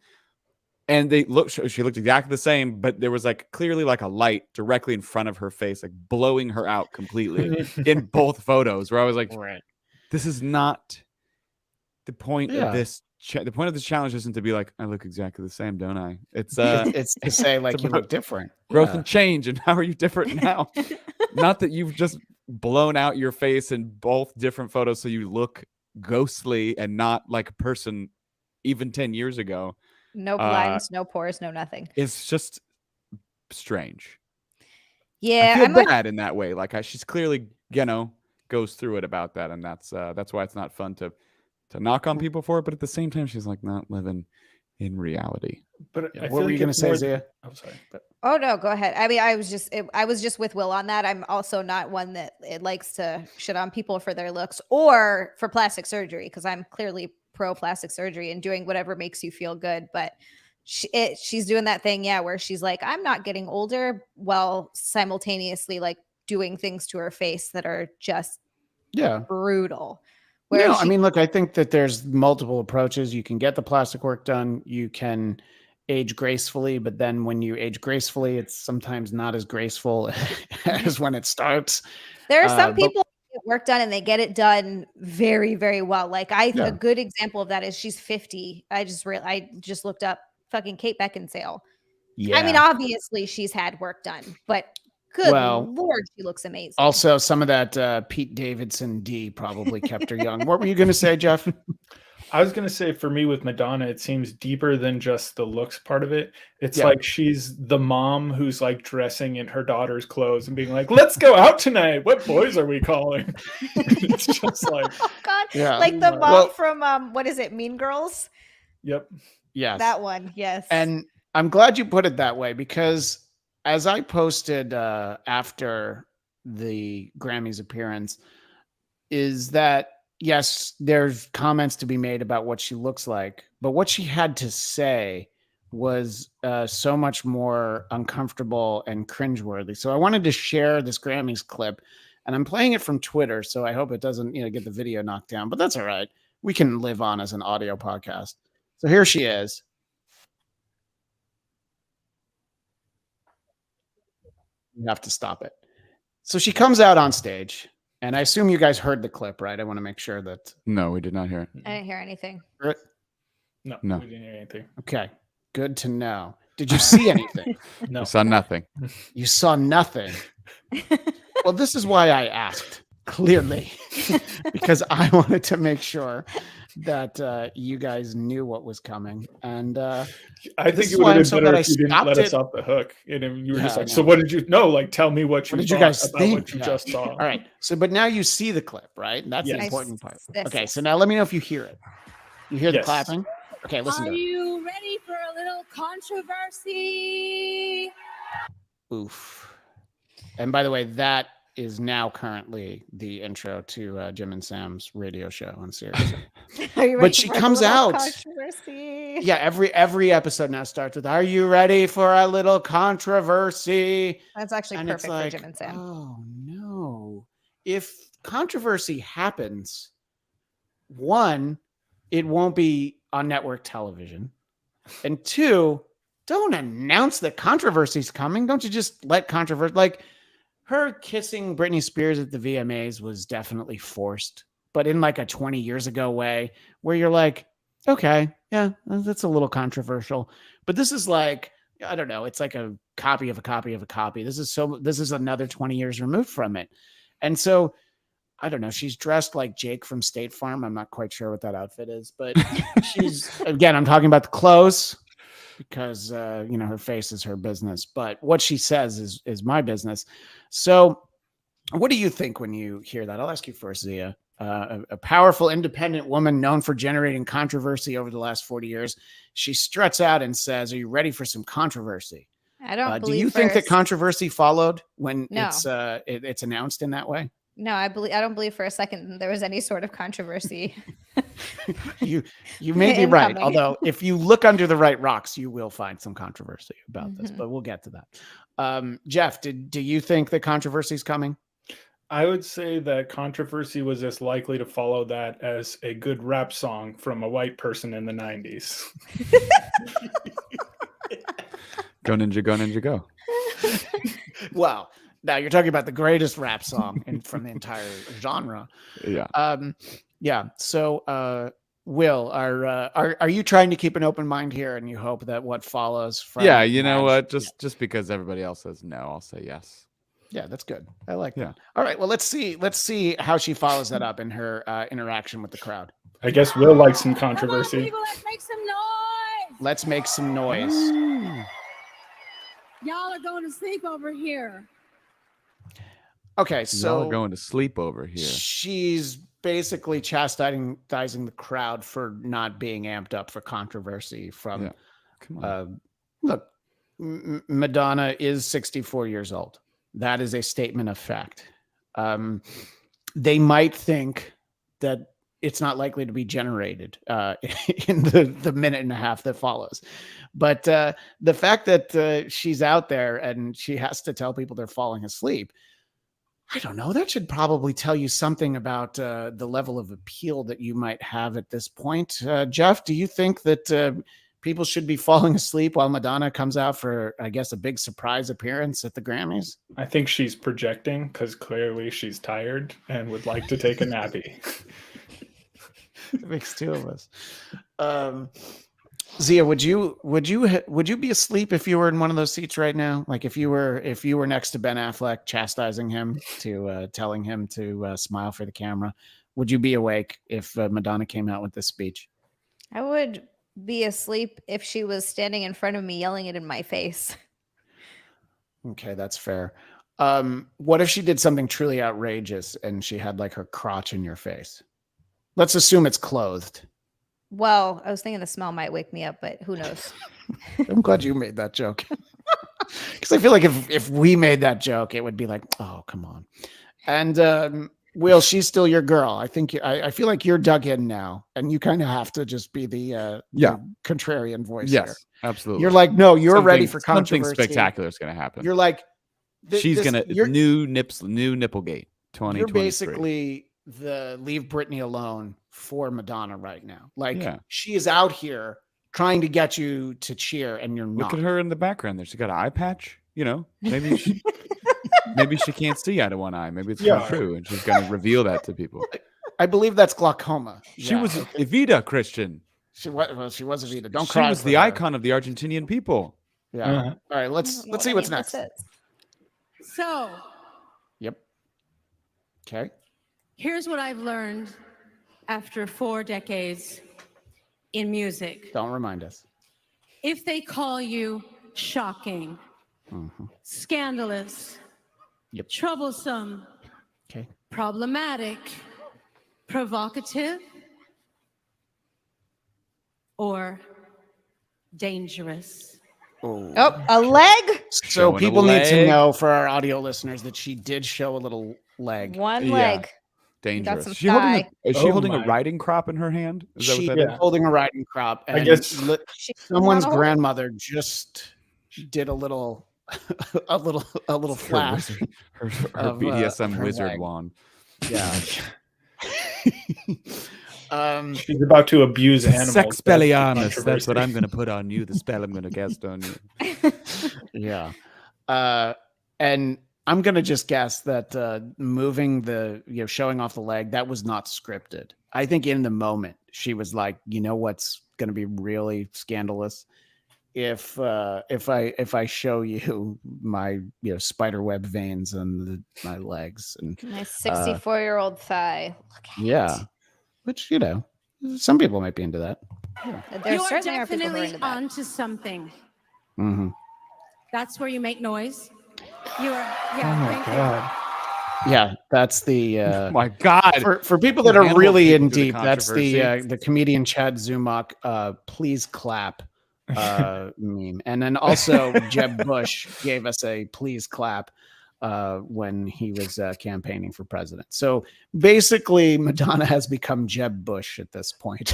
and she looked exactly the same, but there was like clearly like a light directly in front of her face, like blowing her out completely in both photos, where I was like, this is not the point of this. The point of this challenge isn't to be like, I look exactly the same, don't I? It's it's to say like you about look different. growth and change, and how are you different now? Not that you've just blown out your face in both different photos so you look ghostly and not like a person even 10 years ago. No lines, no pores, no nothing. It's just strange. Yeah, I feel bad in that way. Like she's clearly, goes through it about that, and that's why it's not fun to knock on people for it. But at the same time, she's like not living in reality. But What were you going to say, Zia? I'm sorry. But Oh no, go ahead. I mean, I was just with Will on that. I'm also not one that likes to shit on people for their looks or for plastic surgery, because I'm clearly pro plastic surgery and doing whatever makes you feel good. But she's doing that thing, where she's like, I'm not getting older, while simultaneously like doing things to her face that are just brutal. No, I mean, look, I think that there's multiple approaches. You can get the plastic work done. You can age gracefully, but then when you age gracefully, it's sometimes not as graceful as when it starts. There are some people who get work done and they get it done very, very well. Like a good example of that is she's 50. I just looked up fucking Kate Beckinsale. Yeah. I mean, obviously she's had work done, but good Lord, she looks amazing. Also, some of that Pete Davidson D probably kept her young. What were you going to say, Jeff? I was going to say, for me with Madonna, it seems deeper than just the looks part of it. It's like she's the mom who's like dressing in her daughter's clothes and being like, let's go out tonight. What boys are we calling? It's just like, oh God. Like the mom from, what is it? Mean Girls? Yep. Yes. That one. Yes. And I'm glad you put it that way, because as I posted after the Grammys appearance, is that yes, there's comments to be made about what she looks like, but what she had to say was so much more uncomfortable and cringeworthy. So I wanted to share this Grammys clip, and I'm playing it from Twitter, so I hope it doesn't get the video knocked down, but that's all right. We can live on as an audio podcast. So here she is. You have to stop it. So she comes out on stage, and I assume you guys heard the clip, right? I want to make sure that. No, we did not hear it. I didn't hear anything. No, No. we didn't hear anything. Okay, good to know. Did you see anything? No. I saw nothing. You saw nothing. Well, this is why I asked, clearly, because I wanted to make sure that you guys knew what was coming. And I think it would have been better if you didn't let us off the hook. And you were just like, so what did you know? Like, tell me what you guys about think? What you just saw. All right. So, but now you see the clip, right? And that's the important part. Yes. Okay. So now let me know if you hear it. You hear the clapping? Okay, listen to it. Are you ready for a little controversy? Oof. And by the way, that is now currently the intro to Jim and Sam's radio show on Sirius. But she comes out. Controversy? Yeah, every episode now starts with, "Are you ready for a little controversy?" That's actually and perfect it's like, for Jim and Sam. Oh no. If controversy happens, one, it won't be on network television. And two, don't announce that controversy's coming. Don't you just let controversy, like her kissing Britney Spears at the VMAs was definitely forced. but in like a 20 years ago way where you're like, okay, yeah, that's a little controversial. But this is like, I don't know, it's like a copy of a copy of a copy. This is another 20 years removed from it. And so I don't know, she's dressed like Jake from State Farm. I'm not quite sure what that outfit is, but again, I'm talking about the clothes because her face is her business, but what she says is my business. So what do you think when you hear that? I'll ask you first, Zia. A powerful, independent woman known for generating controversy over the last 40 years. She struts out and says, "Are you ready for some controversy?" I don't Do you think that controversy followed when it's announced in that way? No, I don't believe for a second there was any sort of controversy. You may be right. Although if you look under the right rocks, you will find some controversy about this, but we'll get to that. Jeff, do you think that controversy is coming? I would say that controversy was as likely to follow that as a good rap song from a white person in the 90s. Go Ninja, go Ninja, go. Wow. Now you're talking about the greatest rap song from the entire genre. Yeah. Yeah. So, Will, are you trying to keep an open mind here, and you hope that what follows from? Yeah. You know what? Just because everybody else says no, I'll say yes. Yeah, that's good. I like that. All right. Well, let's see how she follows that up in her interaction with the crowd. I guess Will likes some controversy. Come on, people, let's make some noise. Let's make some noise. Y'all are going to sleep over here. Okay, so we're going to sleep over here. She's basically chastising the crowd for not being amped up for controversy from Come on. Look, Madonna is 64 years old. That is a statement of fact. They might think that it's not likely to be generated in the minute and a half that follows. But the fact that she's out there and she has to tell people they're falling asleep, I don't know. That should probably tell you something about the level of appeal that you might have at this point. Jeff, do you think that people should be falling asleep while Madonna comes out for, I guess, a big surprise appearance at the Grammys? I think she's projecting because clearly she's tired and would like to take a nappy. It makes two of us. Zia, would you be asleep if you were in one of those seats right now? Like if you were next to Ben Affleck, chastising him, telling him to smile for the camera, would you be awake if Madonna came out with this speech? I would be asleep if she was standing in front of me yelling it in my face. Okay, that's fair. What if she did something truly outrageous and she had like her crotch in your face? Let's assume it's clothed. Well, I was thinking the smell might wake me up, but who knows? I'm glad you made that joke. Because I feel like if we made that joke, it would be like, oh, come on. And Will, she's still your girl. I think I feel like you're dug in now, and you kind of have to just be the contrarian voice. Yes, here. absolutely. You're like, no, you're ready for controversy. Something spectacular is going to happen. You're like, she's going to new Nipplegate 2023. You're basically the leave Britney alone for Madonna right now. Like she is out here trying to get you to cheer, and you're not. Look at her in the background there. She got an eye patch. You know, maybe she can't see out of one eye. Maybe it's not true, and she's going to reveal that to people. I believe that's glaucoma. She was Evita, Christian. She was Evita. Don't she cry. She was the icon of the Argentinian people. Yeah. All right. Let's see what's next. So. Yep. Okay. Here's what I've learned after 4 decades in music. Don't remind us. If they call you shocking, scandalous, troublesome, problematic, provocative, or dangerous. Oh, a leg? So people need to know, for our audio listeners, that she did show a little leg. One leg. Dangerous. Is she holding a riding crop in her hand? She is holding a riding crop. And I guess someone's grandmother just did a little flash. Her BDSM wizard wand. Yeah. She's about to abuse animals. Sexpelliarmus. That's what I'm going to put on you. The spell I'm going to cast on you. Yeah. And I'm gonna just guess that moving showing off the leg, that was not scripted. I think in the moment she was like, you know what's gonna be really scandalous? If I show you my spider web veins and my legs and My 64-year-old thigh. Look at yeah, it. which some people might be into that. There You're certainly are people who are definitely into that. onto something. Mm-hmm. That's where you make noise. You are. Oh Yeah. my thank you. god. Yeah, that's the Oh my God. for people that You are handled really people in through the deep. That's controversy. the comedian Chad Zumach. Please clap meme, and then also Jeb Bush gave us a please clap when he was campaigning for president. So basically, Madonna has become Jeb Bush at this point.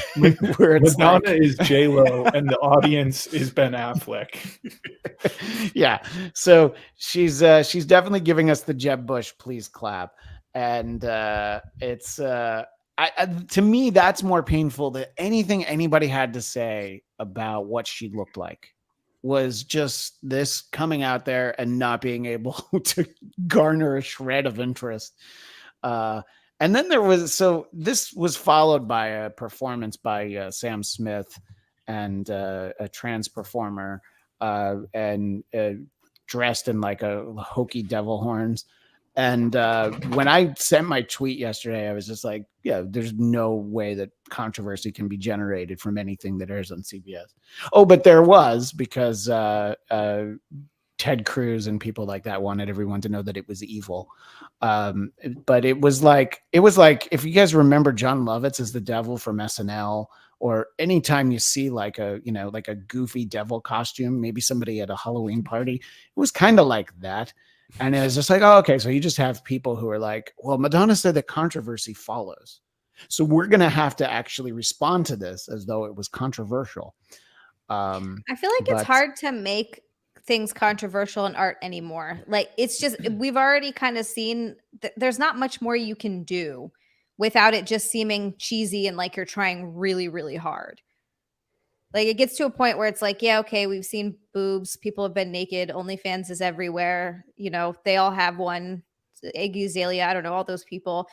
Where it's Madonna like, is J-Lo and the audience is Ben Affleck. yeah. So she's definitely giving us the Jeb Bush please clap, and it's to me that's more painful than anything anybody had to say about what she looked like. Was just this coming out there and not being able to garner a shred of interest. And then this was followed by a performance by Sam Smith and a trans performer and dressed in like a hokey devil horns. And when I sent my tweet yesterday, I was just like, yeah, there's no way that controversy can be generated from anything that airs on CBS. Oh, but there was, because Ted Cruz and people like that wanted everyone to know that it was evil. But it was like, if you guys remember John Lovitz as the devil from SNL, or anytime you see like a goofy devil costume, maybe somebody at a Halloween party, it was kind of like that. And it was just like, oh, okay. So you just have people who are like, well, Madonna said that controversy follows. So we're going to have to actually respond to this as though it was controversial. I feel like it's hard to make things controversial in art anymore. Like, it's just, we've already kind of seen there's not much more you can do without it just seeming cheesy and like you're trying really, really hard. Like, it gets to a point where it's like, yeah, okay, we've seen boobs. People have been naked. OnlyFans is everywhere. They all have one. Iggy Azalea, I don't know, all those people.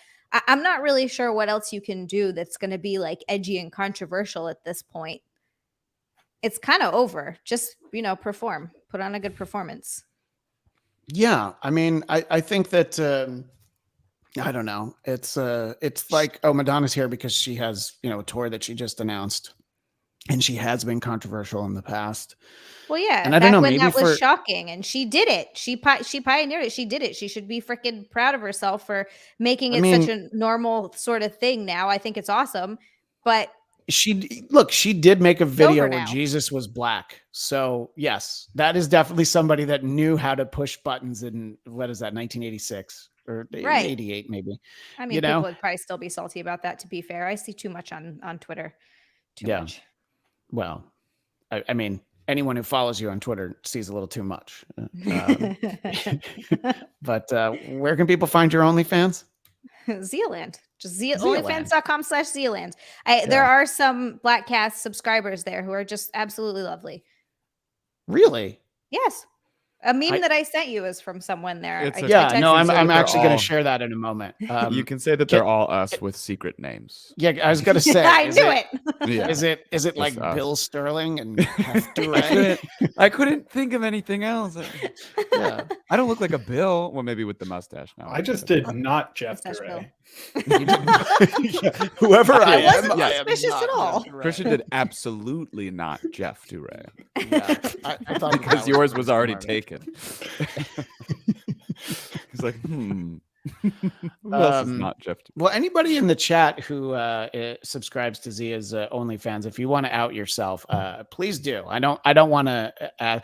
I'm not really sure what else you can do that's going to be like edgy and controversial at this point. It's kind of over. Just, perform. Put on a good performance. Yeah. I mean, I think that, I don't know. It's like, oh, Madonna's here because she has, a tour that she just announced. And she has been controversial in the past. Well, yeah. And I don't know, when maybe that was shocking, and she did it. She pioneered it. She did it. She should be freaking proud of herself for making it such a normal sort of thing now. I think it's awesome. But she did make a video where Jesus was black. So yes, that is definitely somebody that knew how to push buttons in, what is that, 1986 or 88 maybe. I mean, people would probably still be salty about that, to be fair. I see too much on Twitter. Too much. Well, I mean, anyone who follows you on Twitter sees a little too much. But where can people find your OnlyFans? Zealand. Just onlyfans.com/Zealand. There are some Bladtcast subscribers there who are just absolutely lovely. Really? Yes. A meme that I sent you is from someone there. I'm actually going to share that in a moment. You can say that they're all us with secret names. Yeah, I was going to say. I knew it. Yeah. Is it like us. Bill Sterling and Jeff Duray? I couldn't think of anything else. Yeah, I don't look like a Bill. Well, maybe with the mustache now. I just did not Jeff Duray. Whoever I am, wasn't suspicious at all. Christian did absolutely not Jeff Duray. Yeah, I thought because yours was already taken. He's like, Who else is not Jeff Duray? Well, anybody in the chat who subscribes to Zia's OnlyFans, if you want to out yourself, please do. I don't want to.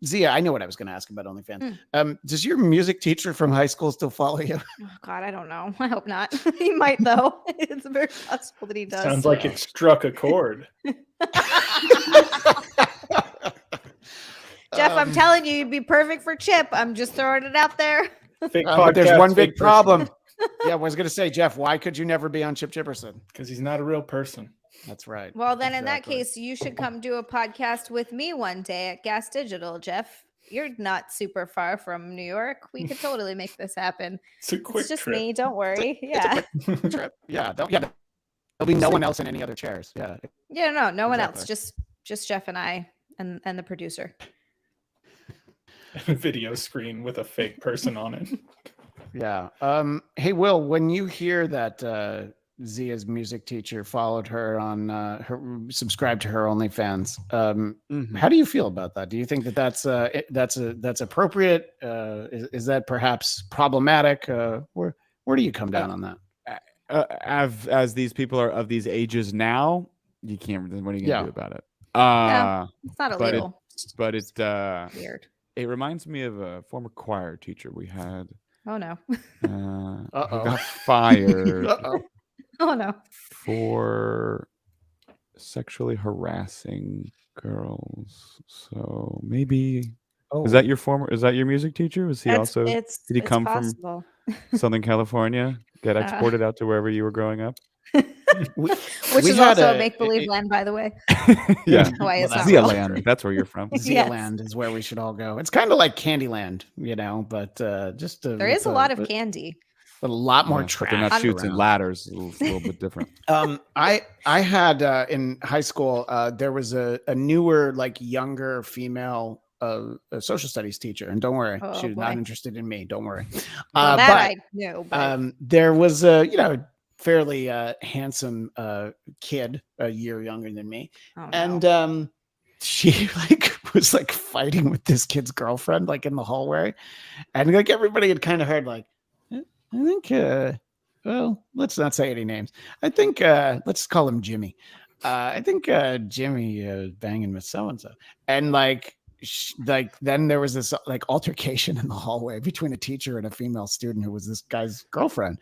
Zia, I know what I was going to ask about OnlyFans. Does your music teacher from high school still follow you? Oh God, I don't know. I hope not. He might though. It's very possible that he does. Sounds like it struck a chord. Jeff, I'm telling you, you'd be perfect for Chip. I'm just throwing it out there. But there's one big problem. Yeah, I was going to say, Jeff, why could you never be on Chip Chipperson? Because he's not a real person. That's right. Well, then in that case, you should come do a podcast with me one day at Gas Digital, Jeff. you're not super far from New York. We could totally make this happen. It's a quick It's just trip. me. Don't worry. It's a quick trip. Yeah, there'll be no one else in any other chairs. Yeah. Yeah, no one Exactly. else. Just Jeff and I and the producer. A video screen with a fake person on it. Yeah. Hey, Will, when you hear that Zia's music teacher followed her on subscribed to her OnlyFans, how do you feel about that? Do you think that that's appropriate? Is that perhaps problematic? Where do you come down on that? As these people are of these ages now, you can't. What are you gonna do about it? No, it's not illegal. But it's Weird. It reminds me of a former choir teacher we had. Oh no. Who got fired Oh no. for sexually harassing girls. So maybe is that your music teacher? Was he did he come possible. from Southern California? Get exported out to wherever you were growing up? Which is also a make-believe land, by the way. Yeah. Hawaii is not Zia real. land. That's where you're from. Zia Land is where we should all go. It's kind of like Candyland, but just there is a lot of candy. But a lot more But trash. they're not chutes and around. ladders. A little bit different. I had in high school there was a newer, like younger female a social studies teacher, and don't worry, she was not interested in me. Don't worry. Well, that I knew. But... there was a fairly handsome kid, a year younger than me, and she was fighting with this kid's girlfriend in the hallway, and everybody had kind of heard I think well, let's not say any names. I think let's call him Jimmy. I think Jimmy banging with so and so, and then there was this altercation in the hallway between a teacher and a female student who was this guy's girlfriend,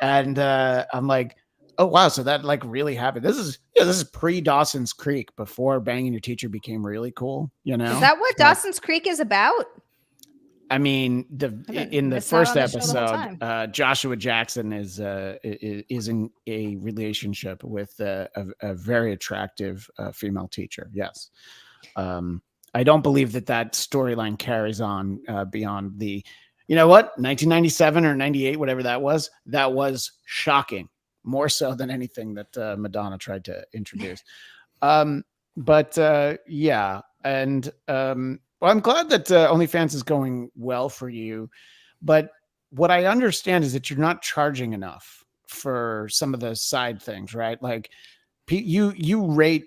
and I'm like, oh wow, so that really happened. This is pre Dawson's Creek, before banging your teacher became really cool. Is that what Dawson's Creek is about? I mean, in the first episode, Joshua Jackson is in a relationship with a very attractive female teacher. Yes. I don't believe that storyline carries on beyond the, 1997 or 98, whatever that was shocking, more so than anything that Madonna tried to introduce. Yeah. And well, I'm glad that OnlyFans is going well for you. But what I understand is that you're not charging enough for some of the side things, right? You rate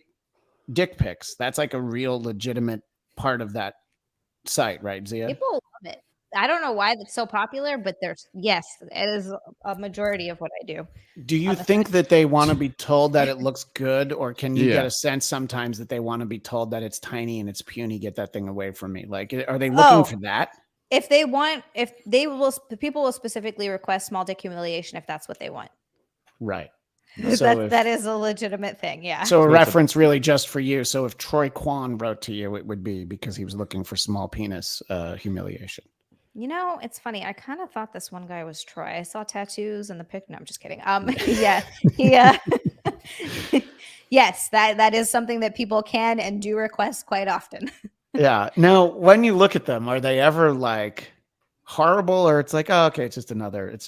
dick pics. That's a real legitimate part of that site, right, Zia? People love it. I don't know why that's so popular, but yes, it is a majority of what I do. Do you think that they want to be told that it looks good, or can you get a sense sometimes that they want to be told that it's tiny and it's puny, get that thing away from me? Are they looking for that? People will specifically request small dick humiliation if that's what they want. Right. So that is a legitimate thing, yeah. So a reference really just for you. So if Troy Kwan wrote to you, it would be because he was looking for small penis humiliation. It's funny. I kind of thought this one guy was Troy. I saw tattoos in the pic. No, I'm just kidding. Yeah. Yes, that is something that people can and do request quite often. Yeah. Now, when you look at them, are they ever horrible, or it's oh, okay, it's just another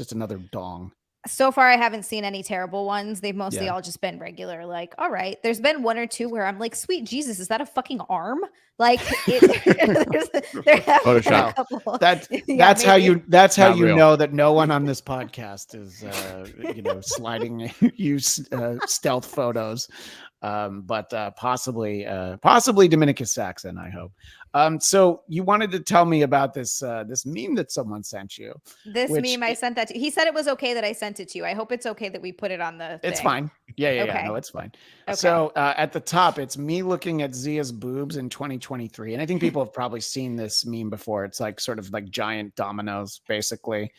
dong? So far, I haven't seen any terrible ones. They've mostly all just been regular. All right. There's been one or two where I'm like, sweet Jesus, is that a fucking arm? There have Photoshop. That's how you know that no one on this podcast is sliding you stealth photos. But possibly Dominicus Saxon, I hope. So you wanted to tell me about this meme that someone sent you. Meme I sent that to. He said it was okay that I sent it to you. I hope it's okay that we put it on the thing. It's fine. Yeah. No, it's fine. Okay. So at the top, it's me looking at Zia's boobs in 2023. And I think people have probably seen this meme before. It's sort of giant dominoes, basically.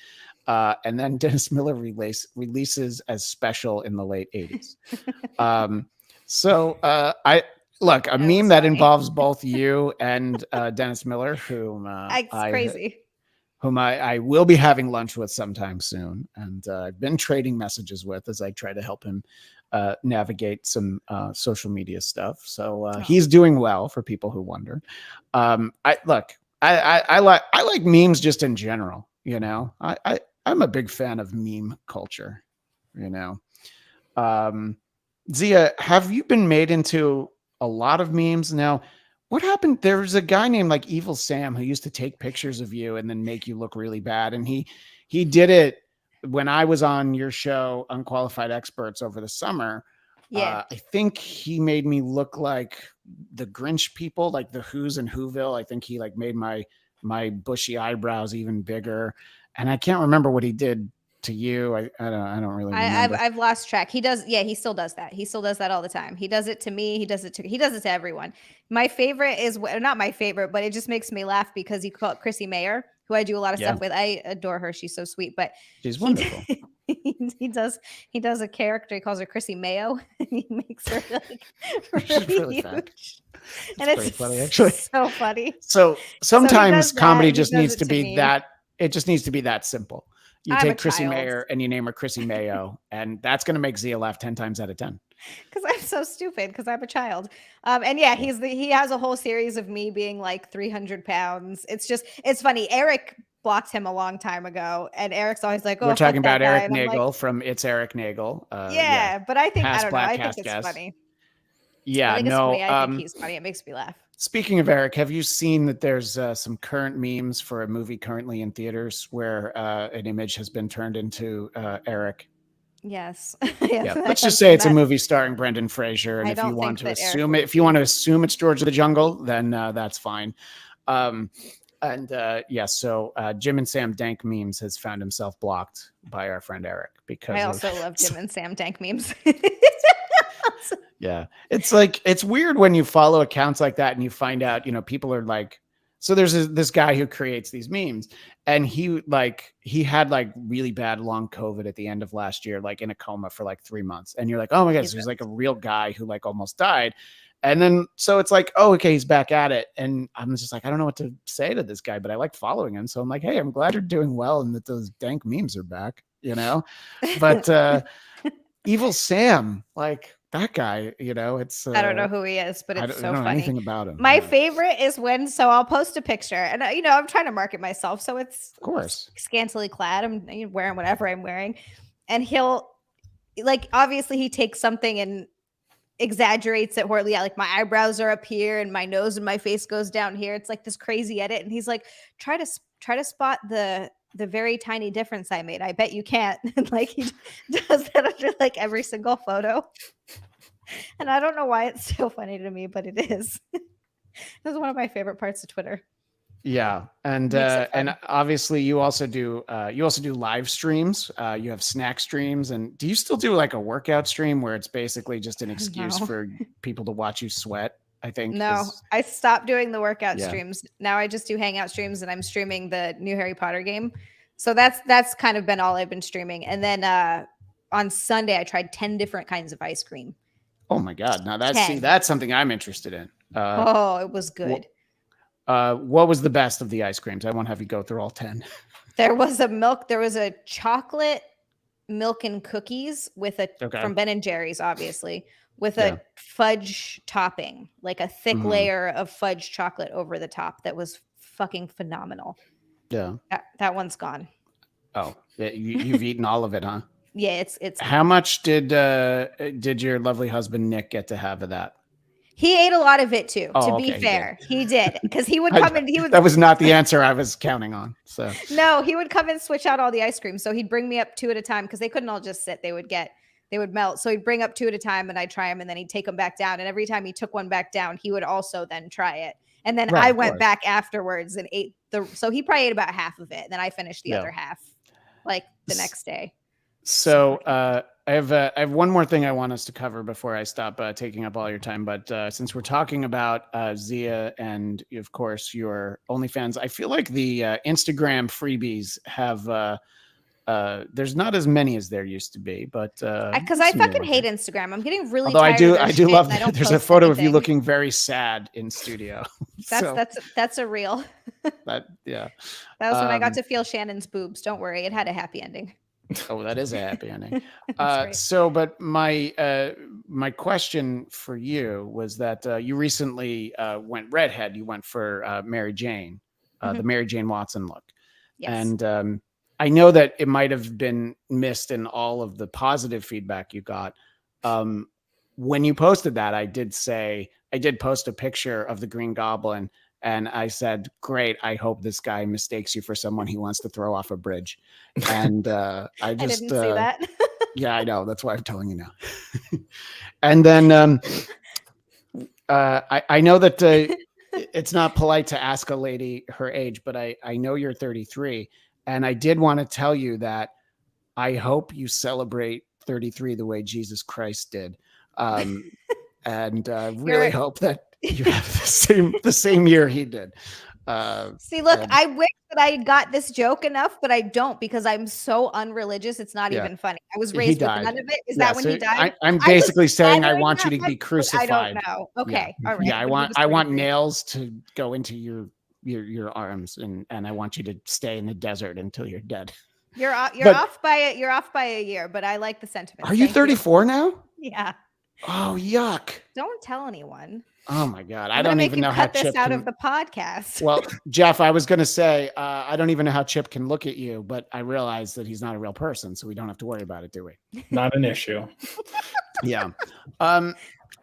And then Dennis Miller releases as special in the late 80s. So a meme that involves both you and Dennis Miller, whom I will be having lunch with sometime soon, and I've been trading messages with as I try to help him navigate some social media stuff. So he's doing well, for people who wonder. I like memes just in general. You know, I'm a big fan of meme culture. You know, Zia, have you been made into a lot of memes now? What happened? There was a guy named like Evil Sam who used to take pictures of you and then make you look really bad, and he did it when I was on your show, Unqualified Experts, over the summer. Yeah. I think he made me look like the Grinch people, like the Who's and Whoville. I think he like made my bushy eyebrows even bigger, and I can't remember what he did to you. I don't really remember. I've lost track. He does. Yeah, he still does that. He still does that all the time. He does it to me. He does it to everyone. My favorite is not my favorite, but it just makes me laugh because he called Chrissy Mayer, who I do a lot of stuff with. I adore her. She's so sweet, but she's wonderful. He does a character. He calls her Chrissy Mayo. And he makes her like really huge. And it's funny, actually. So funny. So sometimes comedy just needs to be that. It just needs to be that simple. You take Chrissy Mayer and you name her Chrissy Mayo, and that's going to make Zia laugh 10 times out of 10. Because I'm so stupid because I'm a child. And yeah, he has a whole series of me being like 300 pounds. It's funny. Eric blocked him a long time ago, and Eric's always like, "Oh, we're talking about Eric Nagel like, from It's Eric Nagel." Yeah, but I think I don't know. I think it's funny. Yeah, I think he's funny. It makes me laugh. Speaking of Eric, have you seen that there's some current memes for a movie currently in theaters where an image has been turned into Eric? Yes. Yeah. Let's just say it's a movie starring Brendan Fraser, and if you want to assume it's George of the Jungle, then that's fine. So Jim and Sam Dank memes has found himself blocked by our friend Eric because I also love Jim and Sam Dank memes. Yeah. It's like, it's weird when you follow accounts like that and you find out, you know, people are like, so there's this guy who creates these memes, and he had like really bad long COVID at the end of last year, like in a coma for like 3 months. And you're like, oh my God, so he's like a real guy who like almost died. And then, so it's like, oh, okay, he's back at it. And I'm just like, I don't know what to say to this guy, but I like following him. So I'm like, hey, I'm glad you're doing well and that those dank memes are back, you know? But Evil Sam, like that guy, you know, it's I don't know who he is, but it's so funny. I don't know anything about him. My favorite is when, so I'll post a picture, and you know, I'm trying to market myself, so it's of course scantily clad. I'm wearing whatever I'm wearing, and he'll like, obviously he takes something and exaggerates it horribly. Yeah, like my eyebrows are up here and my nose and my face goes down here. It's like this crazy edit, and he's like, try to spot the very tiny difference I made. I bet you can't. And like he does that under like every single photo. And I don't know why it's so funny to me, but it is. That's one of my favorite parts of Twitter. Yeah, and obviously you also do live streams. You have snack streams, and do you still do like a workout stream where it's basically just an excuse for people to watch you sweat? I think no, I stopped doing the workout streams. Now I just do hangout streams, and I'm streaming the new Harry Potter game. So that's kind of been all I've been streaming. And then on Sunday I tried 10 different kinds of ice cream. Oh my God! Now that's something I'm interested in. It was good. What was the best of the ice creams? I won't have you go through all 10. There was a chocolate milk and cookies with from Ben and Jerry's, obviously, with a fudge topping, like a thick layer of fudge chocolate over the top. That was fucking phenomenal. Yeah. That one's gone. Oh, you've eaten all of it, huh? Yeah, it's how much did your lovely husband Nick get to have of that? He ate a lot of it too. To be fair, he did, because he would come and he would. That was not the answer I was counting on. So no, he would come and switch out all the ice cream. So he'd bring me up 2 at a time because they couldn't all just sit. They would melt. So he'd bring up 2 at a time, and I'd try them, and then he'd take them back down. And every time he took one back down, he would also then try it. And then I went back afterwards and ate so he probably ate about half of it. And then I finished the other half, like the next day. So I have one more thing I want us to cover before I stop taking up all your time. But since we're talking about Zia and, of course, your OnlyFans, I feel like the Instagram freebies have there's not as many as there used to be. But because I fucking hate Instagram. I'm getting really tired. Although I do love that there's a photo of you looking very sad in studio. That's a reel. That was when I got to feel Shannon's boobs. Don't worry, it had a happy ending. Oh, that is a happy ending. Right. So, but my question for you was that you recently went redhead. You went for Mary Jane. the Mary Jane Watson look. Yes. And I know that it might have been missed in all of the positive feedback you got. When you posted that, I did post a picture of the Green Goblin, and I said, "Great! I hope this guy mistakes you for someone he wants to throw off a bridge." And I just didn't see that. Yeah, I know. That's why I'm telling you now. And then I know that it's not polite to ask a lady her age, but I know you're 33, and I did want to tell you that I hope you celebrate 33 the way Jesus Christ did. And really hope that you have the same year he did. See, look, I wish that I got this joke enough, but I don't, because I'm so unreligious. It's not even funny. I was raised with none of it. Is that when he died? I'm basically saying I want you to be crucified. I don't know. Okay, all right. Yeah, I want nails to go into your arms, and I want you to stay in the desert until you're dead. You're off by a year, but I like the sentiment. Are you 34 now? Yeah. Oh, yuck. Don't tell anyone. Oh my God. I don't even know how Chip out of the podcast. Well, Jeff, I was going to say, I don't even know how Chip can look at you, but I realize that he's not a real person, so we don't have to worry about it, do we? Not an issue. Yeah.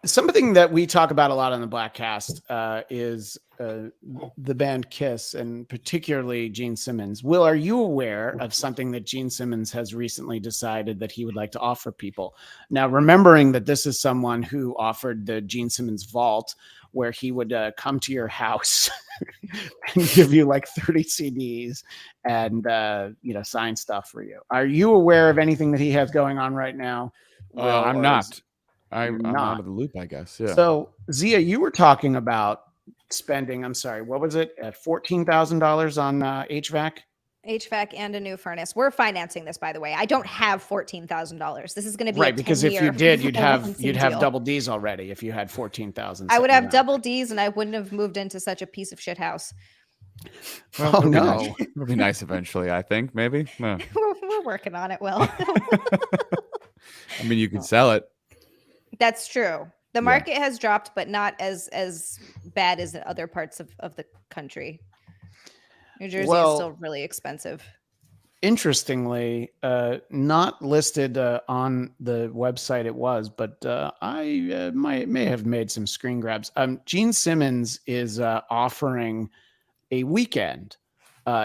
Something that we talk about a lot on the Bladtcast is the band Kiss, and particularly Gene Simmons. Will, are you aware of something that Gene Simmons has recently decided that he would like to offer people? Now, remembering that this is someone who offered the Gene Simmons Vault, where he would come to your house and give you like 30 CDs and sign stuff for you. Are you aware of anything that he has going on right now? I'm not. I'm out of the loop, I guess. Yeah. So, Zia, you were talking about spending, I'm sorry, what was it? $14,000 on HVAC? HVAC and a new furnace. We're financing this, by the way. I don't have $14,000. This is going to be right, because if you did, you'd have double D's already if you had 14,000. I would have double D's, and I wouldn't have moved into such a piece of shit house. Well, no, it'll be nice eventually. I think maybe. Yeah. We're working on it. Will. I mean, you can sell it. That's true. The market has dropped, but not as bad as in other parts of the country. New Jersey is still really expensive. Interestingly, not listed on the website it was, but I may have made some screen grabs. Gene Simmons is offering a weekend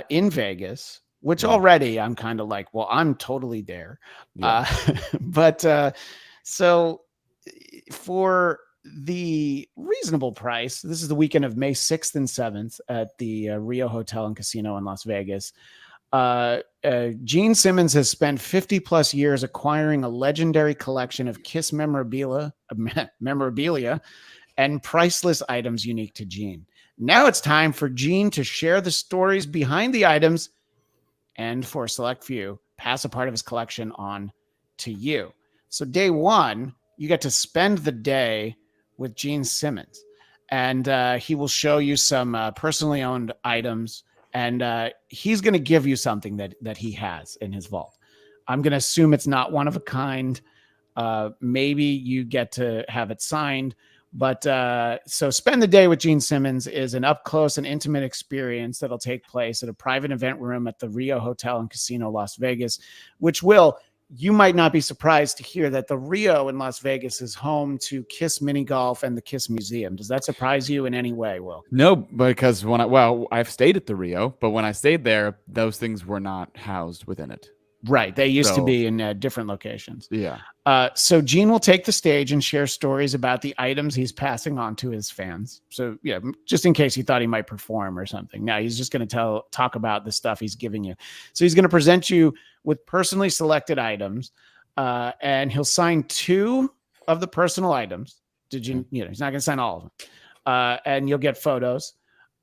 in Vegas, which already I'm kind of like, well, I'm totally there. Yeah. But so for the reasonable price, this is the weekend of May 6th and 7th at the Rio Hotel and Casino in Las Vegas. Gene Simmons has spent 50 plus years acquiring a legendary collection of Kiss memorabilia and priceless items unique to Gene. Now it's time for Gene to share the stories behind the items and, for a select few, pass a part of his collection on to you. So day one, you get to spend the day with Gene Simmons, and he will show you some personally owned items, and he's going to give you something that he has in his vault. I'm going to assume it's not one of a kind. Maybe you get to have it signed, but so spend the day with Gene Simmons is an up close and intimate experience that'll take place at a private event room at the Rio Hotel and Casino, Las Vegas, which you might not be surprised to hear that the Rio in Las Vegas is home to Kiss Mini Golf and the Kiss Museum. Does that surprise you in any way, Will? No, because I've stayed at the Rio, but when I stayed there, those things were not housed within it. Right. They used to be in different locations. Yeah. So Gene will take the stage and share stories about the items he's passing on to his fans. So yeah, just in case you thought he might perform or something. Now he's just going to talk about the stuff he's giving you. So he's going to present you with personally selected items, and he'll sign 2 of the personal items. He's not going to sign all of them. And you'll get photos.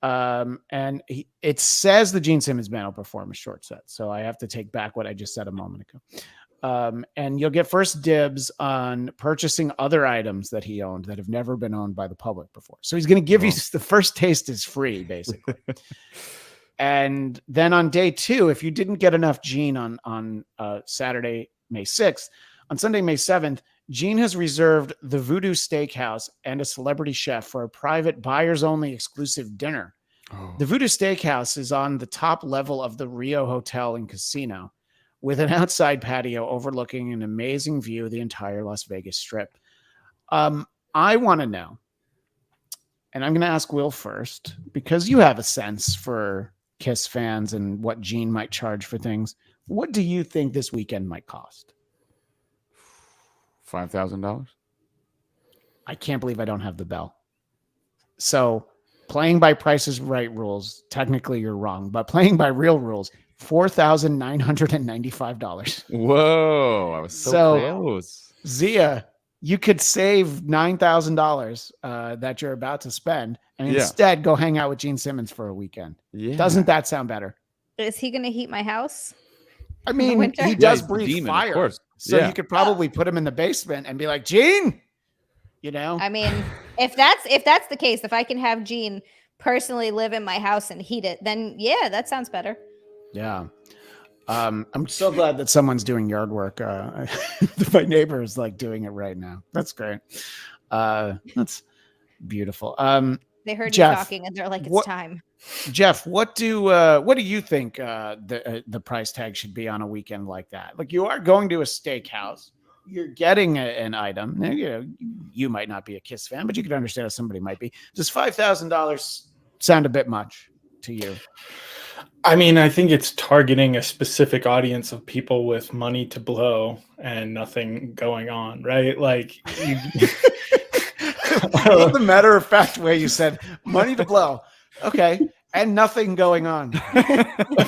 And it says the Gene Simmons band will perform a short set. So I have to take back what I just said a moment ago. And you'll get first dibs on purchasing other items that he owned that have never been owned by the public before. So he's going to give you the first taste is free, basically. And then on day 2, if you didn't get enough Gene on Saturday, May 6th, on Sunday, May 7th, Gene has reserved the Voodoo Steakhouse and a celebrity chef for a private buyers-only exclusive dinner The Voodoo Steakhouse is on the top level of the Rio Hotel and Casino with an outside patio overlooking an amazing view of the entire Las Vegas Strip. I want to know, and I'm going to ask Will first, because you have a sense for Kiss fans and what Gene might charge for things. What do you think this weekend might cost? $5,000. I can't believe I don't have the bell. So playing by Price is Right rules, technically you're wrong, but playing by real rules, $4,995. Whoa, I was so close. Zia, you could save $9,000 that you're about to spend and instead go hang out with Gene Simmons for a weekend. Yeah. Doesn't that sound better? Is he going to heat my house? I mean, he does breathe demon, fire. Of course. So you could probably put him in the basement and be like, Gene, you know? I mean, if that's the case, if I can have Gene personally live in my house and heat it, then yeah, that sounds better. Yeah. I'm so glad that someone's doing yard work. My neighbor is like doing it right now. That's great. That's beautiful. They heard Jeff, you talking and they're like, it's time. Jeff, what do you think the price tag should be on a weekend like that? Like, you are going to a steakhouse, you're getting an item. You know, you might not be a Kiss fan, but you could understand how somebody might be. Does $5,000 sound a bit much to you? I mean, I think it's targeting a specific audience of people with money to blow and nothing going on, right? Like, I love the matter of fact way you said money to blow. Okay. And nothing going on.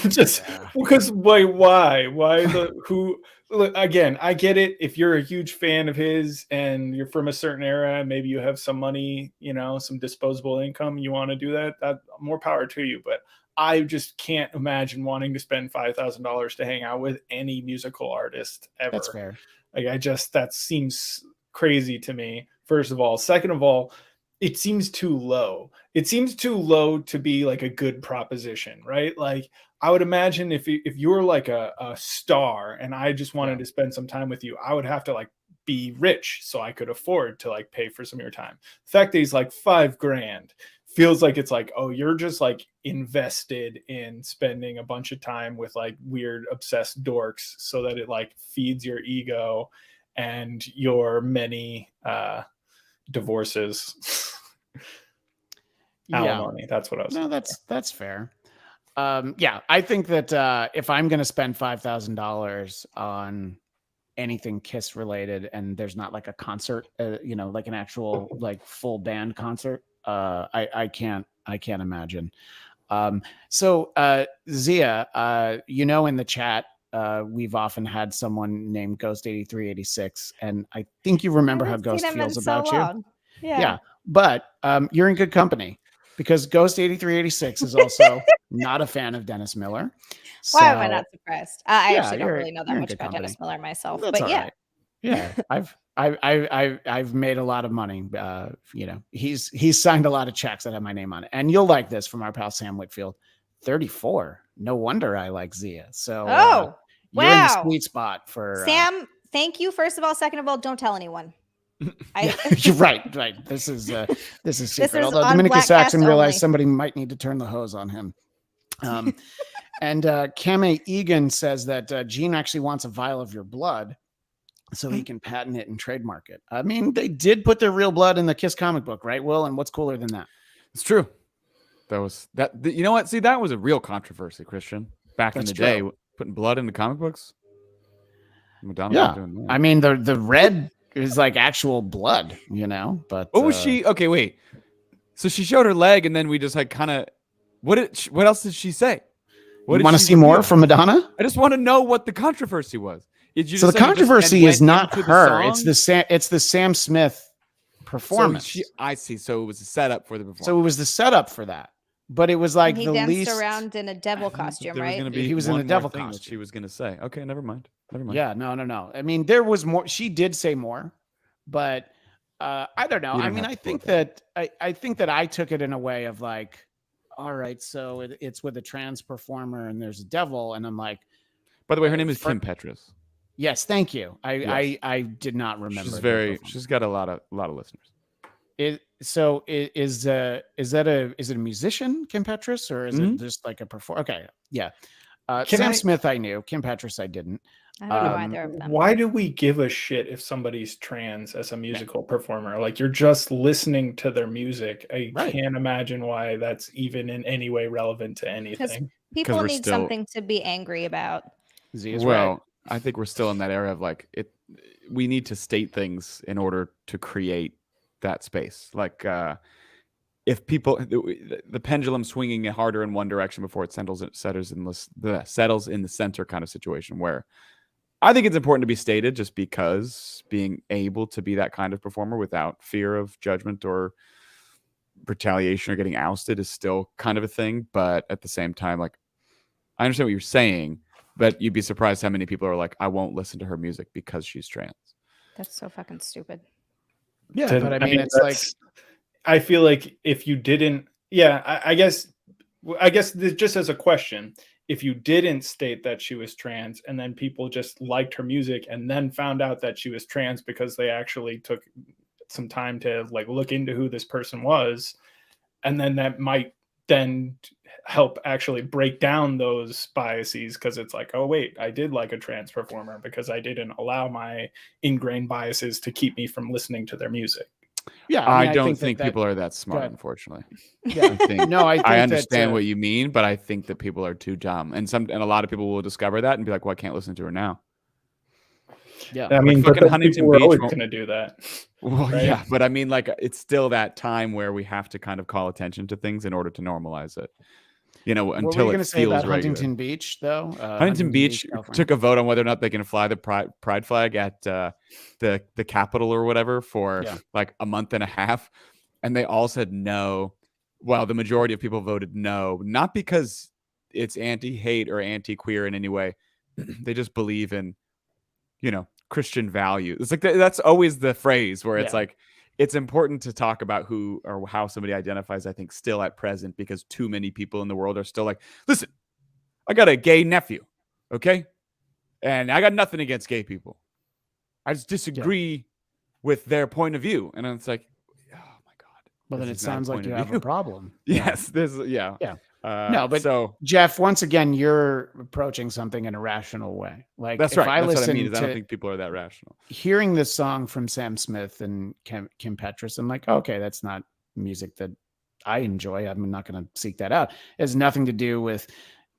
Just because why look, again, I get it. If you're a huge fan of his and you're from a certain era, maybe you have some money, you know, some disposable income, you want to do that, more power to you. But I just can't imagine wanting to spend $5,000 to hang out with any musical artist ever. That's fair. Like, that seems crazy to me, first of all. Second of all, it seems too low. It seems too low to be like a good proposition, right? Like, I would imagine if you were like a star and I just wanted to spend some time with you, I would have to like be rich so I could afford to like pay for some of your time. The fact that he's like $5,000 feels like it's like, oh, you're just like invested in spending a bunch of time with like weird obsessed dorks so that it like feeds your ego and your many divorces. Alimony. That's what I was saying. No, that's fair. Yeah, I think that if I'm going to spend $5,000 on anything Kiss related and there's not like a concert, you know, like an actual like full band concert, I can't imagine. So Zia, you know, in the chat, we've often had someone named Ghost 8386, and I think you remember how Ghost feels about you. Yeah, but you're in good company, because Ghost 8386 is also not a fan of Dennis Miller. So, why am I not surprised? I actually don't really know that much about Dennis Miller myself, but yeah. Right. Yeah, I've made a lot of money. You know, he's signed a lot of checks that have my name on it. And you'll like this from our pal Sam Whitfield. 34. No wonder I like Zia. So you're in the sweet spot for Sam. Thank you. First of all, second of all, don't tell anyone. You're right. This is secret. Although Dominica Saxon realized somebody might need to turn the hose on him. And Kame Egan says that Gene actually wants a vial of your blood so he can patent it and trademark it. I mean, they did put their real blood in the Kiss comic book, right, Will? And what's cooler than that? It's true. You know what? See, that was a real controversy, Christian, back in the day, putting blood in the comic books. Madonna was doing that. I mean, the red is like actual blood, you know. But what was she? Okay, wait. So she showed her leg, and then we just like kind of. What else did she say? You want to see more from Madonna? I just want to know what the controversy was. So the controversy is not her; it's the Sam Smith performance. So I see. So it was a setup for the performance. So it was the setup for that. But it was like he danced around in a devil costume, right? He was in a devil costume. That she was going to say, okay, never mind. Yeah, no. I mean, there was more. She did say more, but I don't know. I mean, I think that I took it in a way of like, all right, so it's with a trans performer and there's a devil, and I'm like, by the way, her name is Kim Petras. Yes, thank you. I did not remember. She's got a lot of listeners. So is it a musician, Kim Petras, or is it just like a performer? Okay, yeah. Sam Smith, I knew. Kim Petras, I didn't. I don't know either of them. Why do we give a shit if somebody's trans as a musical performer? Like, you're just listening to their music. I can't imagine why that's even in any way relevant to anything. People need something to be angry about. I think we're still in that era of like we need to state things in order to create that space. Like if people, the pendulum swinging harder in one direction before it settles in the center kind of situation, where I think it's important to be stated, just because being able to be that kind of performer without fear of judgment or retaliation or getting ousted is still kind of a thing. But at the same time, like, I understand what you're saying, but you'd be surprised how many people are like, I won't listen to her music because she's trans. That's so fucking stupid. Yeah, but I mean it's like, I feel like if you didn't, I guess just as a question, if you didn't state that she was trans and then people just liked her music and then found out that she was trans because they actually took some time to like look into who this person was, and then that might then help actually break down those biases, because it's like, oh wait, I did like a trans performer because I didn't allow my ingrained biases to keep me from listening to their music. Yeah, I don't think people are that smart, unfortunately. Yeah, I understand what you mean, but I think that people are too dumb, and a lot of people will discover that and be like, "Well, I can't listen to her now." Yeah, I mean, fucking Huntington Beach, always going to do that. Well, right? Yeah, but I mean, like, it's still that time where we have to kind of call attention to things in order to normalize it. You know, until it feels regular. Huntington Beach, though. Huntington Beach took a vote on whether or not they can fly the pride flag at the Capitol or whatever for like a month and a half, and they all said no. Well, the majority of people voted no, not because it's anti-hate or anti-queer in any way. They just believe in, you know, Christian values. It's like that's always the phrase where it's like, it's important to talk about who or how somebody identifies, I think, still at present, because too many people in the world are still like, listen, I got a gay nephew, okay? And I got nothing against gay people. I just disagree with their point of view. And it's like, oh my God. Well, then it sounds like you have a problem. Yes, no, but so Jeff, once again, you're approaching something in a rational way. Like, that's right. That's what I mean. Is I don't think people are that rational. Hearing this song from Sam Smith and Kim Petras, I'm like, okay, that's not music that I enjoy. I'm not going to seek that out. It has nothing to do with.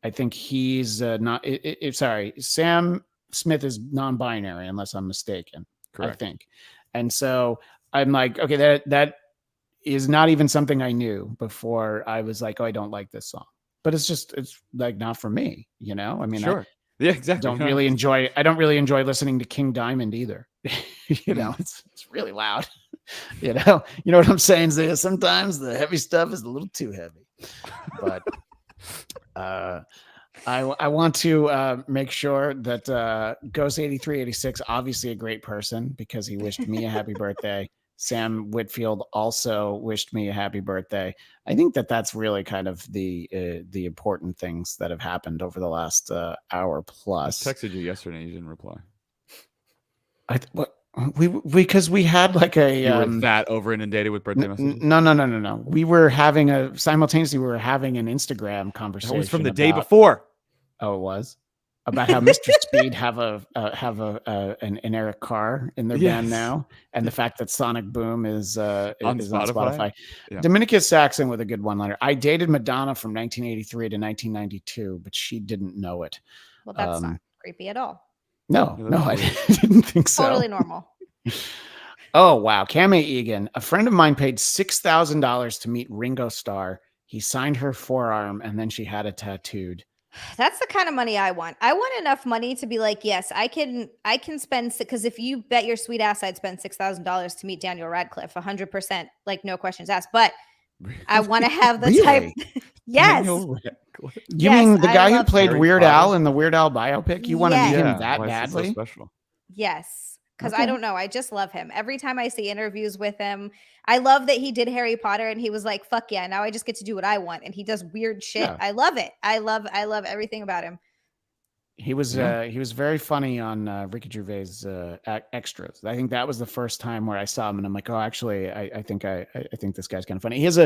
I think he's not. Sorry, Sam Smith is non-binary, unless I'm mistaken. Correct. I think, and so I'm like, okay, that is not even something I knew before I was like, oh, I don't like this song. But it's like not for me, you know? I mean, sure. Yeah, exactly. I don't really enjoy listening to King Diamond either. You know, it's really loud. You know what I'm saying? Sometimes the heavy stuff is a little too heavy. But I want to make sure that Ghost 8386, obviously a great person, because he wished me a happy birthday. Sam Whitfield also wished me a happy birthday. I think that's really kind of the important things that have happened over the last hour plus. I texted you yesterday. You didn't reply. Because we had like a you were that over inundated with birthday messages. No. We were having simultaneously an Instagram conversation. That was from the day before. Oh, it was. About how Mr. Speed have an Eric Carr in their band now, and the fact that Sonic Boom is on Spotify. Yeah. Dominica Saxon with a good one-liner. I dated Madonna from 1983 to 1992, but she didn't know it. Well, that's not creepy at all. No, I didn't think so. Totally normal. Oh wow, Kamei Egan. A friend of mine paid $6,000 to meet Ringo Starr. He signed her forearm, and then she had it tattooed. That's the kind of money I want. I want enough money to be like, yes, I can spend, because if you bet your sweet ass, I'd spend $6,000 to meet Daniel Radcliffe, 100%, like no questions asked. But I want to have the type. Yes. You mean the guy who played Weird Al in the Weird Al biopic? You want to meet him that badly? So special? Yes. Because I don't know. I just love him. Every time I see interviews with him, I love that he did Harry Potter and he was like, fuck yeah, now I just get to do what I want. And he does weird shit. Yeah. I love it. I love everything about him. He was very funny on Ricky Gervais' Extras. I think that was the first time where I saw him, and I'm like, oh, actually, I think this guy's kind of funny. He has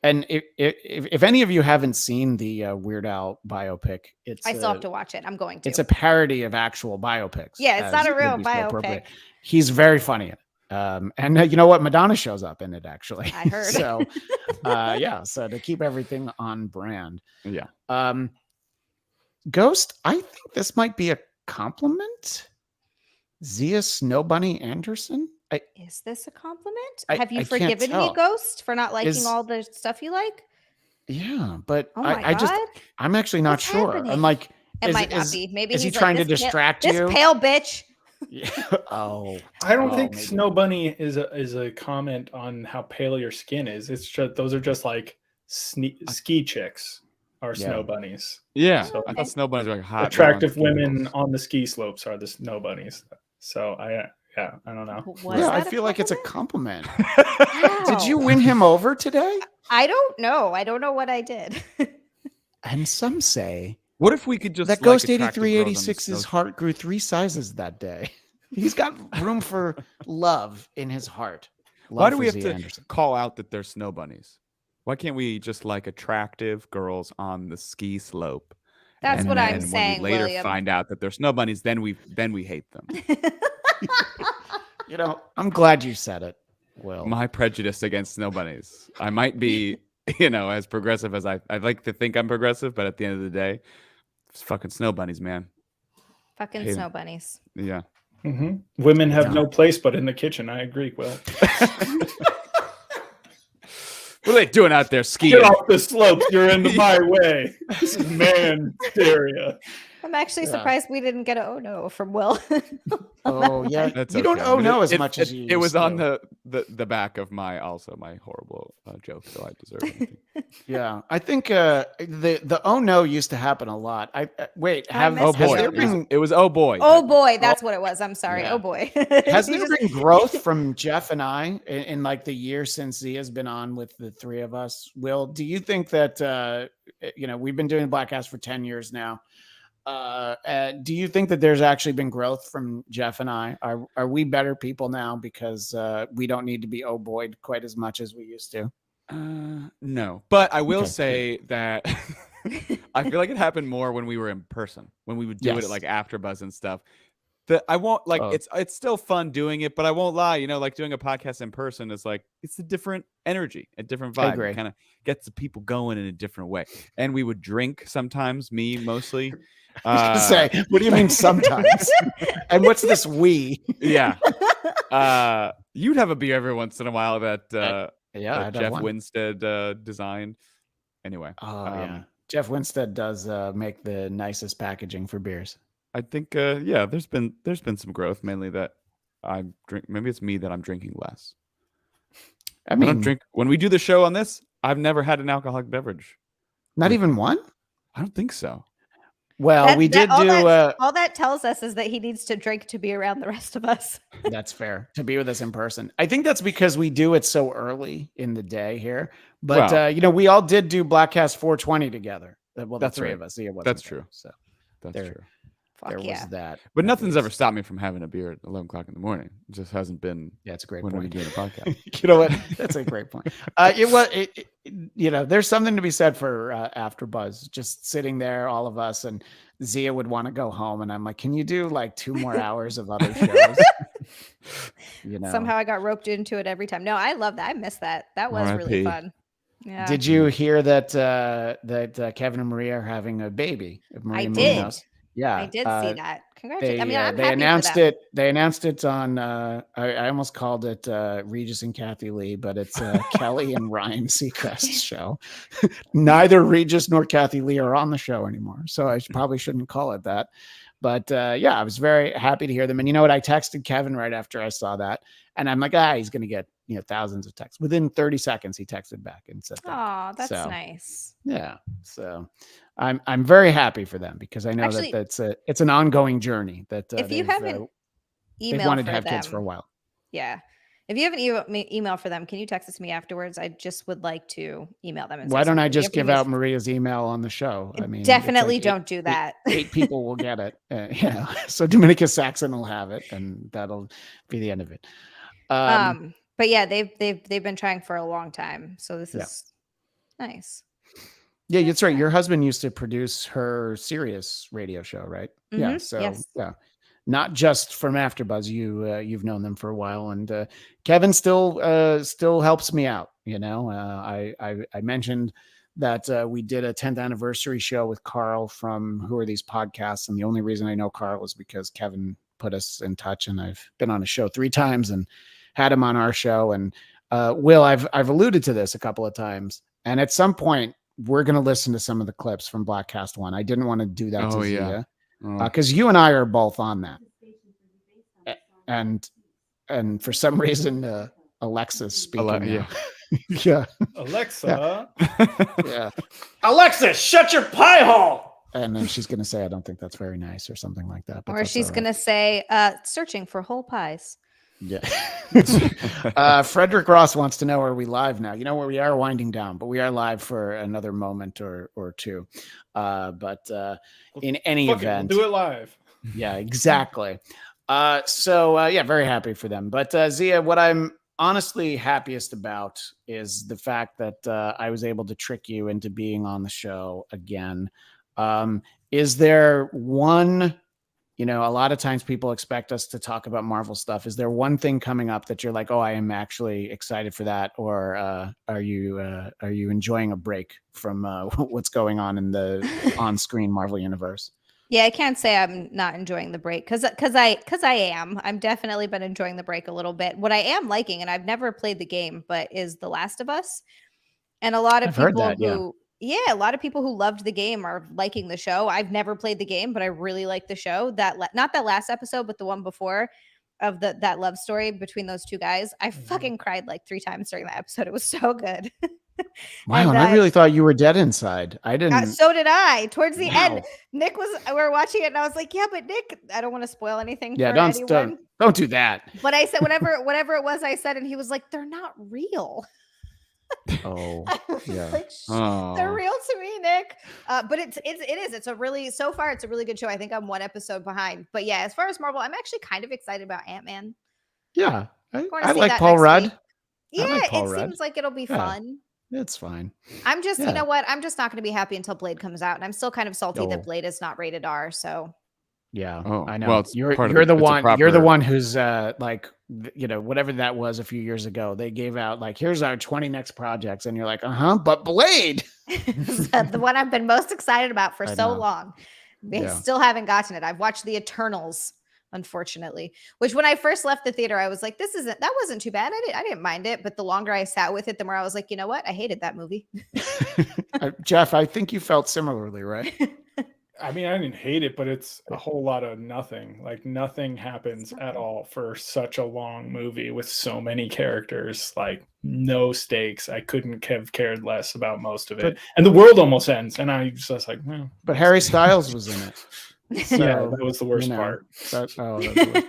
and if any of you haven't seen the Weird Al biopic, I still have to watch it. I'm going to. It's a parody of actual biopics. Yeah, it's not a real biopic. He's very funny in it. And you know what? Madonna shows up in it, actually. I heard. So, so to keep everything on brand. Yeah. Ghost, I think this might be a compliment. Zia Snow Bunny Anderson. Is this a compliment? I Have you can't forgiven tell. me, Ghost, for not liking all the stuff you like? Yeah, but Oh my God. I'm actually not What's sure. happening? I'm like, It might not be. Maybe is he he's trying like, to distract this you? pale bitch. Yeah. Oh, I don't think maybe. Snow Bunny is a comment on how pale your skin is. It's just those are just like ski chicks are snow bunnies. Yeah. So I thought snow bunnies were like hot. attractive blonde women females. on the ski slopes are the snow bunnies. So I don't know. I feel like it's a compliment. Wow. Did you win him over today? I don't know. I don't know what I did. And some say What if we could just that like Ghost attractive girls on the 8386's snow- heart grew 3 sizes that day. He's got room for love in his heart. Why Love do for we have Zia to Anderson. call out that they're snow bunnies? Why can't we just like attractive girls on the ski slope? That's And what I'm then saying, when we later William. find out that they're snow bunnies, then we hate them. You know, I'm glad you said it, Will. My prejudice against snow bunnies. I might be, as progressive as I'd like to think I'm progressive, but at the end of the day, it's fucking snow bunnies, man. Fucking Hate snow 'em. bunnies. Yeah. Women have no place but in the kitchen. I agree, Will. What are they doing out there skiing? Get off the slopes. You're in my way. This is man hysteria. I'm actually surprised we didn't get a oh no from Will. Oh yeah, That's you don't okay. oh But no as it- much it- as you. It was used on to. the back of my horrible joke, so I deserve it. Yeah, I think the oh no used to happen a lot. Wait, I missed Oh Has boy, there it was oh boy. Oh boy, that's what it was. I'm sorry. Yeah. Oh boy. has You there just- been growth from Jeff and I in like the year since Zia's been on with the three of us? Will, do you think that we've been doing the Bladtcast for 10 years now? Do you think that there's actually been growth from Jeff and I? Are we better people now because we don't need to be oh boy quite as much as we used to? No, but I will Okay. say that I feel like it happened more when we were in person, when we would do it Yes. at like AfterBuzz and stuff. I won't like Oh. it's still fun doing it, but I won't lie. Like doing a podcast in person is like it's a different energy, a different vibe. agree. It kind of gets the people going in a different way. And we would drink sometimes, me mostly. I was gonna say, what do you mean sometimes? And what's this we? Yeah. You'd have a beer every once in a while that Yeah, I'd have Jeff one. Winstead designed. Anyway, Oh yeah, Jeff Winstead does make the nicest packaging for beers. I think there's been some growth, mainly that I drink. Maybe it's me that I'm drinking less. I I mean, don't drink when we do the show on this. I've never had an alcoholic beverage. not even one. I don't think so. Well, we did do. all that tells us is that he needs to drink to be around the rest of us. That's fair to be with us in person. I think that's because we do it so early in the day here. But Well- we all did do Bladtcast 420 together. Well, the That's three right. of us. Yeah, That's true. So That's There- true. Fuck there yeah. was that. But at nothing's ever least. stopped me from having a beer at 11 o'clock in the morning. It just hasn't been Yeah, it's a great when we're point. doing a podcast. You know what? That's a great point. There's something to be said for AfterBuzz. Just sitting there, all of us, and Zia would want to go home, and I'm like, "Can you do like 2 more hours of other shows?" Somehow I got roped into it every time. No, I love that. I miss that. That was really R.I.P.. fun. Yeah. Did you hear that Kevin and Maria are having a baby? Maria did. Munoz? Yeah, I did see that. Congratulations. They, I mean, I'm they happy announced for them. it. They announced it on. I almost called it Regis and Kathy Lee, but it's Kelly and Ryan Seacrest's show. Neither Regis nor Kathy Lee are on the show anymore, so I probably shouldn't call it that. But I was very happy to hear them. And you know what? I texted Kevin right after I saw that, and I'm like, he's going to get thousands of texts. Within 30 seconds, he texted back and said, Oh, that's So, nice. yeah. So I'm very happy for them because I know Actually, that it's an ongoing journey that if you haven't they've emailed wanted for to have them, kids for a while. yeah. If you have an email for them, can you text it to me afterwards? I just would like to email them. And Why don't I just give out information. Maria's email on the show? I mean, Definitely it's like don't do that. Eight people will get it. So Dominica Saxon will have it, and that'll be the end of it. But yeah, they've been trying for a long time. So this is nice. Yeah, that's right. Your husband used to produce her Sirius radio show, right? Mm-hmm. Yeah. So yeah, not just from AfterBuzz. You've known them for a while, and Kevin still helps me out. You know, I mentioned that we did a 10th anniversary show with Carl from Who Are These Podcasts, and the only reason I know Carl is because Kevin put us in touch, and I've been on a show 3 times and had him on our show. And Will, I've alluded to this a couple of times, and at some point we're going to listen to some of the clips from Bladtcast 1. I didn't want to do that to Zia because you and I are both on that, and for some reason Alexa's speaking. Yeah. Alexa. Yeah. Alexa, shut your pie hole. And then she's going to say, I don't think that's very nice or something like that. Or she's going to say, searching for whole pies. Yeah. Frederick Ross wants to know, are we live now? You know where we are winding down, but we are live for another moment or two. But in any event, we'll do it live. Yeah, exactly. So very happy for them. But Zia, what I'm honestly happiest about is the fact that I was able to trick you into being on the show again. Is there one, a lot of times people expect us to talk about Marvel stuff. Is there one thing coming up that you're like, oh, I am actually excited for that? Or are you enjoying a break from what's going on in the on-screen Marvel universe? Yeah, I can't say I'm not enjoying the break because I am. I'm definitely been enjoying the break a little bit. What I am liking, and I've never played the game, but is The Last of Us. And a lot of a lot of people who loved the game are liking the show. I've never played the game, but I really like the show. Not that last episode, but the one before of that love story between those two guys. I fucking cried like 3 times during that episode. It was so good. Wow, and I really thought you were dead inside. I didn't. So did I. Towards the end, Nick we were watching it, and I was like, "Yeah, but Nick, I don't want to spoil anything." Yeah, for anyone. Don't do that. But I said whatever it was, I said, and he was like, "They're not real." Oh, yeah. Like, they're real to me, Nick. But it is. It's a really good show. I think I'm 1 episode behind. But yeah, as far as Marvel, I'm actually kind of excited about Ant-Man. Yeah, I like Paul Rudd. Yeah, seems like it'll be fun. It's fine. I'm just, you know what? I'm just not going to be happy until Blade comes out, and I'm still kind of salty that Blade is not rated R. So, yeah, oh, I know. Well, you're the one. You're the one who's like, whatever that was a few years ago. They gave out like, here's our 20 next projects, and you're like, but Blade, the one I've been most excited about for so long. They still haven't gotten it. I've watched the Eternals, unfortunately, which when I first left the theater, I was like, that wasn't too bad. I didn't mind it. But the longer I sat with it, the more I was like, you know what? I hated that movie. Jeff, I think you felt similarly, right? I mean, I didn't hate it, but it's a whole lot of nothing. Like nothing happens at all for such a long movie with so many characters, like no stakes. I couldn't have cared less about most of it. And the world almost ends. And I was just like, but Harry Styles was in it. So, yeah, that was the worst part. That's the worst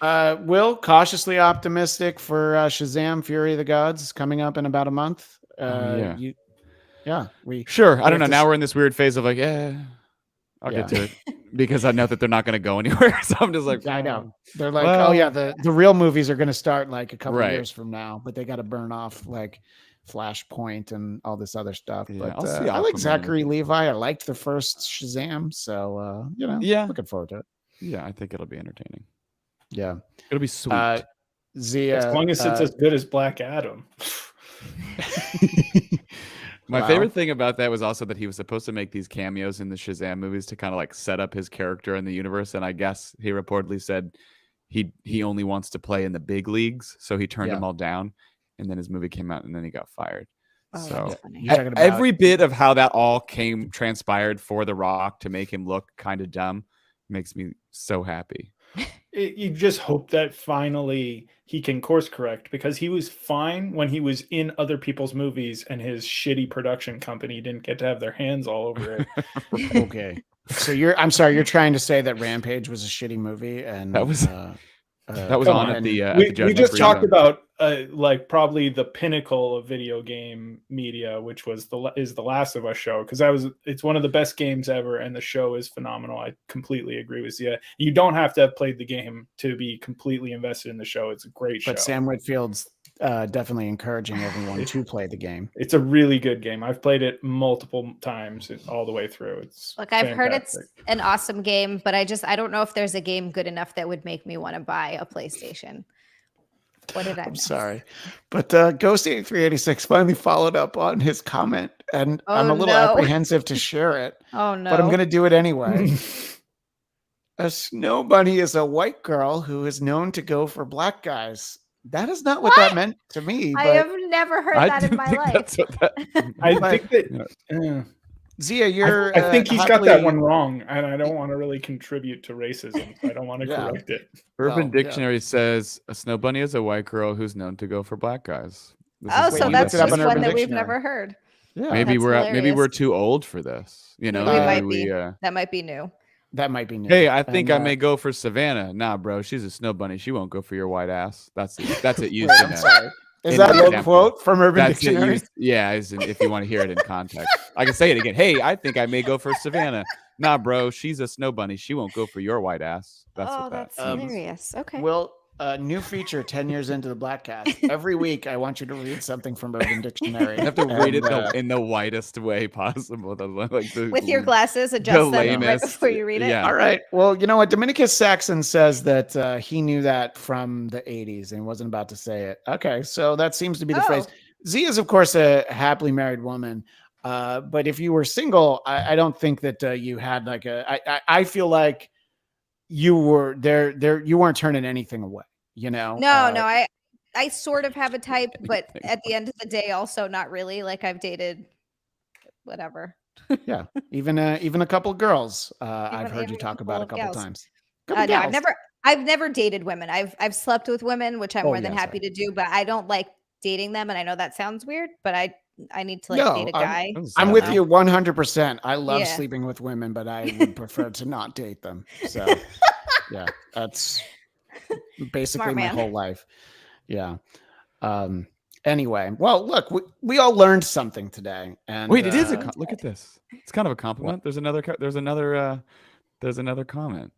part. Will, cautiously optimistic for Shazam! Fury of the Gods coming up in about a month. We sure. I don't know. Now we're in this weird phase of like, I'll get to it because I know that they're not going to go anywhere. So I'm just like, I know they're like, the real movies are going to start like a couple years from now, but they got to burn off like Flashpoint and all this other stuff. Yeah, but I like Zachary Levi. I liked the first Shazam, so looking forward to it. Yeah, I think it'll be entertaining. Yeah, it'll be sweet. Zia, as long as it's as good as Black Adam. My favorite thing about that was also that he was supposed to make these cameos in the Shazam movies to kind of like set up his character in the universe, and I guess he reportedly said he only wants to play in the big leagues, so he turned them all down. And then his movie came out, and then he got fired. So every bit of how that all transpired for The Rock to make him look kind of dumb makes me so happy. You just hope that finally he can course correct, because he was fine when he was in other people's movies and his shitty production company didn't get to have their hands all over it. Okay. So I'm sorry, you're trying to say that Rampage was a shitty movie, and that was That was Come on on. at the we Judgment just Free talked Zone. about like probably the pinnacle of video game media, which was the Last of Us show, because it's one of the best games ever, and the show is phenomenal. I completely agree with you. You don't have to have played the game to be completely invested in the show. It's a great show. But Sam Whitfield's definitely encouraging everyone to play the game. It's a really good game. I've played it multiple times all the way through. It's Look, I've heard it's fantastic. an awesome game, but I don't know if there's a game good enough that would make me want to buy a PlayStation. What did I I'm miss? sorry. But Ghost8386 finally followed up on his comment, and I'm a little apprehensive to share it. Oh, no. But I'm going to do it anyway. A snow bunny is a white girl who is known to go for black guys. That is not what that meant to me. But I have never heard that in my life. I think that Zia, you're. I think he's got that one wrong, and I don't want to really contribute to racism. So I don't want to correct it. Urban Dictionary says a snow bunny is a white girl who's known to go for black guys. So that's just one that we've never heard. Yeah, maybe we're too old for this. You know, we might be. That might be new. That might be new. Hey, I think I may go for Savannah. Nah, bro, she's a snow bunny. She won't go for your white ass. That's it. Used in I'm sorry. Is that a quote from Urban Dictionary? Yeah, if you want to hear it in context. I can say it again. Hey, I think I may go for Savannah. Nah, bro, she's a snow bunny. She won't go for your white ass. That's hilarious. Okay. Well, new feature 10 years into the Bladtcast. Every week, I want you to read something from Urban Dictionary. You have to read it in the whitest way possible. With your glasses, adjust them right before you read it. Yeah. All right. Well, you know what? Dominicus Saxon says that he knew that from the 80s and wasn't about to say it. Okay. So that seems to be the phrase. Z is, of course, a happily married woman. But if you were single, I don't think that you had like I feel like you were there. You weren't turning anything away, you know? No. I sort of have a type, but at the end of the day, also not really. Like I've dated whatever. Yeah. Even a couple of girls I've heard you talk about a couple times. No, I've never dated women. I've slept with women, which I'm more than happy to do, but I don't like dating them. And I know that sounds weird, but I need to date a guy. I'm with you 100%. I love sleeping with women, but I would prefer to not date them. So yeah, that's basically my whole life. Yeah. Anyway, well, look, we all learned something today. And wait, it is look at this. It's kind of a compliment. There's another comment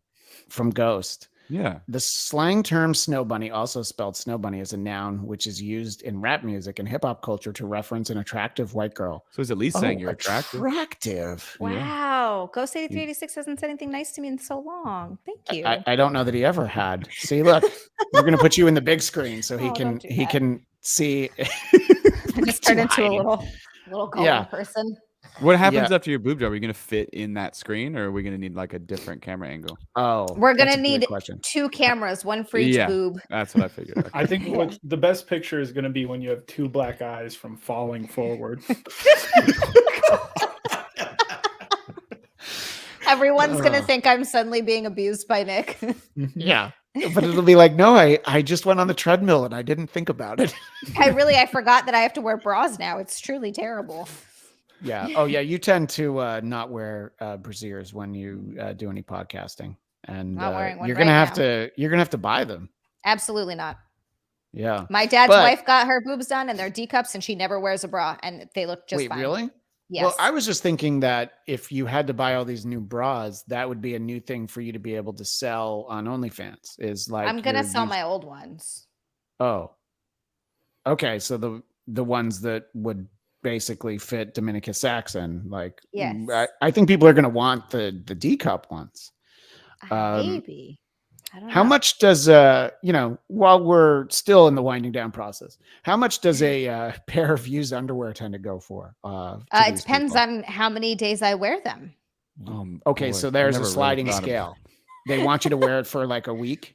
from Ghost. Yeah. The slang term snow bunny, also spelled snow bunny, is a noun which is used in rap music and hip hop culture to reference an attractive white girl. So it's at least saying you're attractive. Attractive. Wow. Ghost 8386 hasn't said anything nice to me in so long. Thank you. I don't know that he ever had. See, look, we're gonna put you in the big screen so he can see. I just turned into a little golden person. What happens after your boob job? Are you going to fit in that screen, or are we going to need like a different camera angle? Oh, we're going to need 2 cameras, one for each boob. That's what I figured. Okay. I think what the best picture is going to be when you have 2 black eyes from falling forward. Everyone's going to think I'm suddenly being abused by Nick. Yeah. But it'll be like, no, I just went on the treadmill and I didn't think about it. I forgot that I have to wear bras now. It's truly terrible. Yeah. Oh, yeah. You tend to not wear brasiers when you do any podcasting, and not wearing one you're gonna have to buy them. Absolutely not. Yeah. My dad's wife got her boobs done, and they're D cups, and she never wears a bra, and they look just fine. Really? Yes. Well, I was just thinking that if you had to buy all these new bras, that would be a new thing for you to be able to sell on OnlyFans. Is like I'm gonna sell my old ones. Oh. Okay, so the ones that would basically fit Dominicus Saxon. Like, yes. I think people are going to want the D cup ones. Maybe. I don't know. How much does while we're still in the winding down process, how much does a pair of used underwear tend to go for? It depends on how many days I wear them. Okay, so there's a sliding scale. They want you to wear it for like a week.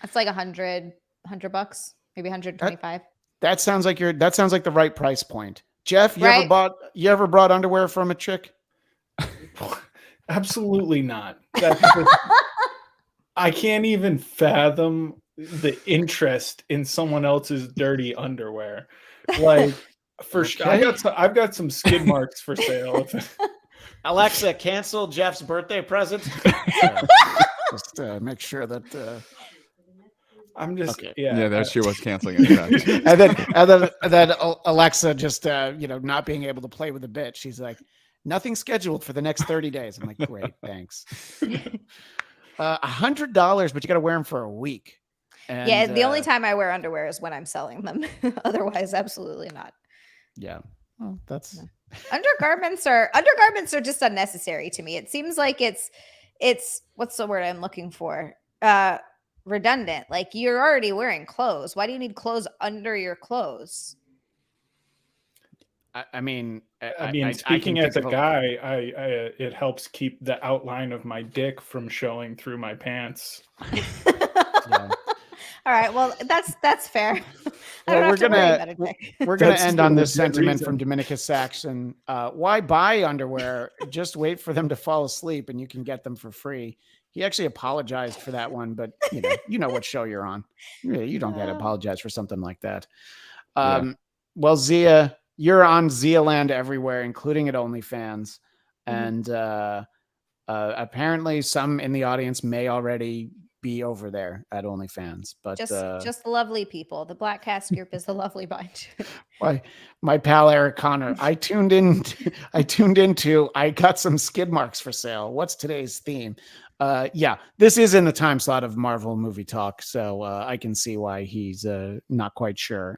It's like $100, maybe 125. That sounds like the right price point. Jeff, you ever brought underwear from a chick? Absolutely not. I can't even fathom the interest in someone else's dirty underwear. Like, for sure, I've got some skid marks for sale. Alexa, cancel Jeff's birthday present. Just make sure that. I'm just Okay. Yeah, there she was canceling it. and then Alexa just not being able to play with the bit. She's like, nothing scheduled for the next 30 days. I'm like, great, thanks. $100, but you got to wear them for a week. And, yeah, the only time I wear underwear is when I'm selling them. Otherwise, absolutely not. Yeah, well, that's Undergarments are just unnecessary to me. It seems like it's what's the word I'm looking for? Redundant. Like you're already wearing clothes. Why do you need clothes under your clothes? I mean, speaking as a guy, I it helps keep the outline of my dick from showing through my pants. Yeah. All right, well, that's fair. Well, we're gonna end on this sentiment from Dominicus Saxon. Why buy underwear? Just wait for them to fall asleep, and you can get them for free. He actually apologized for that one, but you know what show you're on. You don't get to apologize for something like that. Well, Zia, you're on Zia Land everywhere, including at OnlyFans, and apparently some in the audience may already be over there at OnlyFans, but just lovely people. The Bladtcast group is the lovely bunch. My pal Eric Connor, I tuned into I got some skid marks for sale. What's today's theme? This is in the time slot of Marvel movie talk, so I can see why he's not quite sure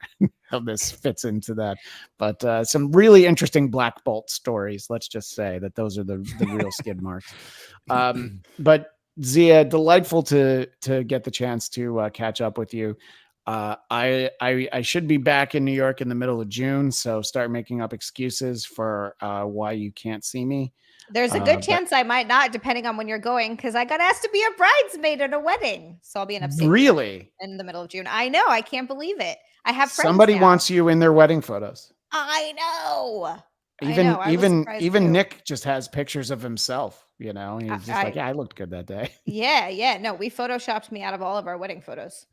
how this fits into that. But some really interesting Black Bolt stories. Let's just say that those are the real skid marks. But Zia, delightful to get the chance to catch up with you. I should be back in New York in the middle of June, so start making up excuses for why you can't see me. There's a good chance I might not, depending on when you're going, because I got asked to be a bridesmaid at a wedding, so I'll be in upstate. Really? In the middle of June. I know. I can't believe it. I have friends. Somebody wants you in their wedding photos. I know. Even Nick just has pictures of himself. He's just I looked good that day. Yeah. No, we photoshopped me out of all of our wedding photos.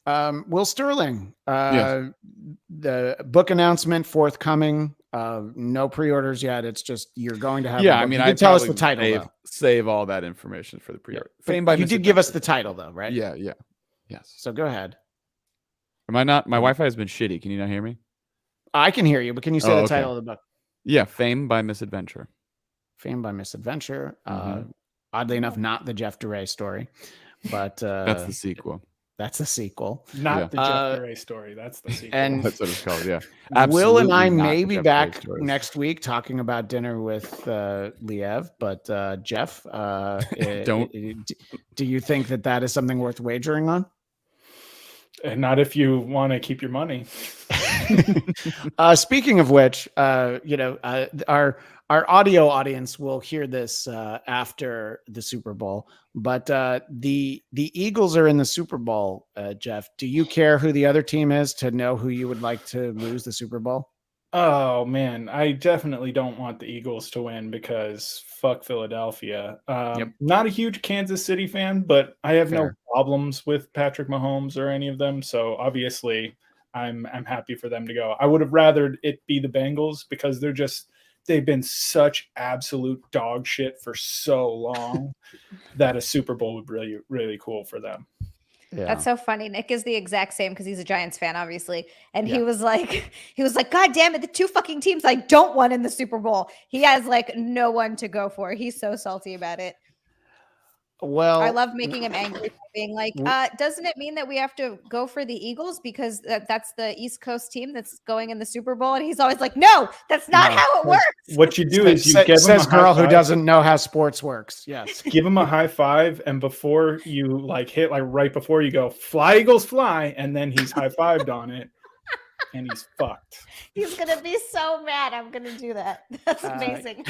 Will Sterling, the book announcement forthcoming. No pre-orders yet. It's just you're going to have. Yeah, I mean, I tell us the title. Save all that information for the pre-order. You did give us the title though, right? Yeah. Yes. So go ahead. Am I not? My Wi-Fi has been shitty. Can you not hear me? I can hear you, but can you say the title of the book? Yeah, Fame by Misadventure. Fame by Misadventure. Oddly enough, not the Jeff DeRay story, but that's the sequel. That's the sequel. Not the Jeff DeRay story. That's the sequel. And that's what it's called. Yeah. Will and I may be back next week talking about dinner with Liev, but Jeff, do you think that is something worth wagering on? And not if you want to keep your money. Speaking of which, our audio audience will hear this after the Super Bowl, but the Eagles are in the Super Bowl. Jeff, do you care who the other team is to know who you would like to lose the Super Bowl? Oh man, I definitely don't want the Eagles to win because fuck Philadelphia. Not a huge Kansas City fan, but I have no problems with Patrick Mahomes or any of them. So obviously I'm happy for them to go. I would have rathered it be the Bengals because they've been such absolute dog shit for so long that a Super Bowl would be really, really cool for them. Yeah. That's so funny. Nick is the exact same because he's a Giants fan, obviously. And he was like, God damn it, the two fucking teams I don't want in the Super Bowl. He has no one to go for. He's so salty about it. Well, I love making him angry, being like, doesn't it mean that we have to go for the Eagles because that's the East Coast team that's going in the Super Bowl? And he's always like, no, that's not how it works. What you do is you give him a girl who doesn't know how sports works. Yes. Give him a high five. And before you hit right before you go, fly Eagles fly. And then he's high fived on it. And he's fucked. He's going to be so mad. I'm going to do that. That's amazing.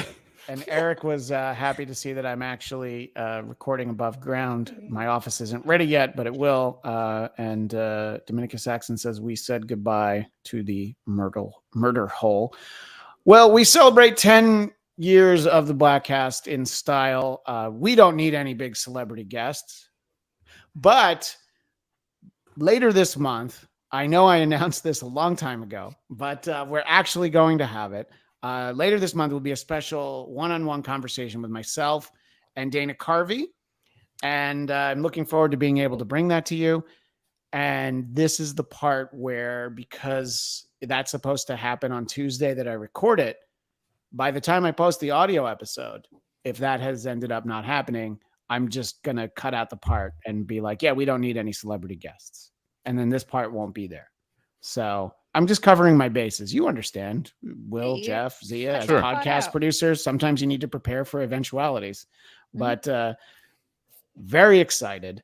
And Eric was happy to see that I'm actually recording above ground. My office isn't ready yet, but it will. And Dominicus Saxon says we said goodbye to the murder hole. Well, we celebrate 10 years of the Bladtcast in style. We don't need any big celebrity guests. But later this month, I know I announced this a long time ago, but we're actually going to have it. Later this month will be a special one-on-one conversation with myself and Dana Carvey. And I'm looking forward to being able to bring that to you. And this is the part where, because that's supposed to happen on Tuesday that I record it, by the time I post the audio episode, if that has ended up not happening, I'm just going to cut out the part and be like, yeah, we don't need any celebrity guests. And then this part won't be there. So I'm just covering my bases. You understand, Will, Jeff, Zia, as podcast producers, sometimes you need to prepare for eventualities. But very excited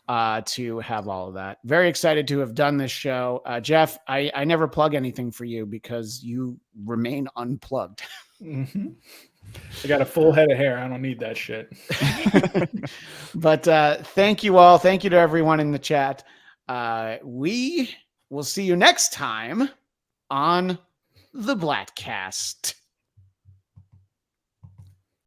to have all of that. Very excited to have done this show. Jeff, I never plug anything for you because you remain unplugged. I got a full head of hair. I don't need that shit. But thank you all. Thank you to everyone in the chat. We will see you next time on the Bladtcast.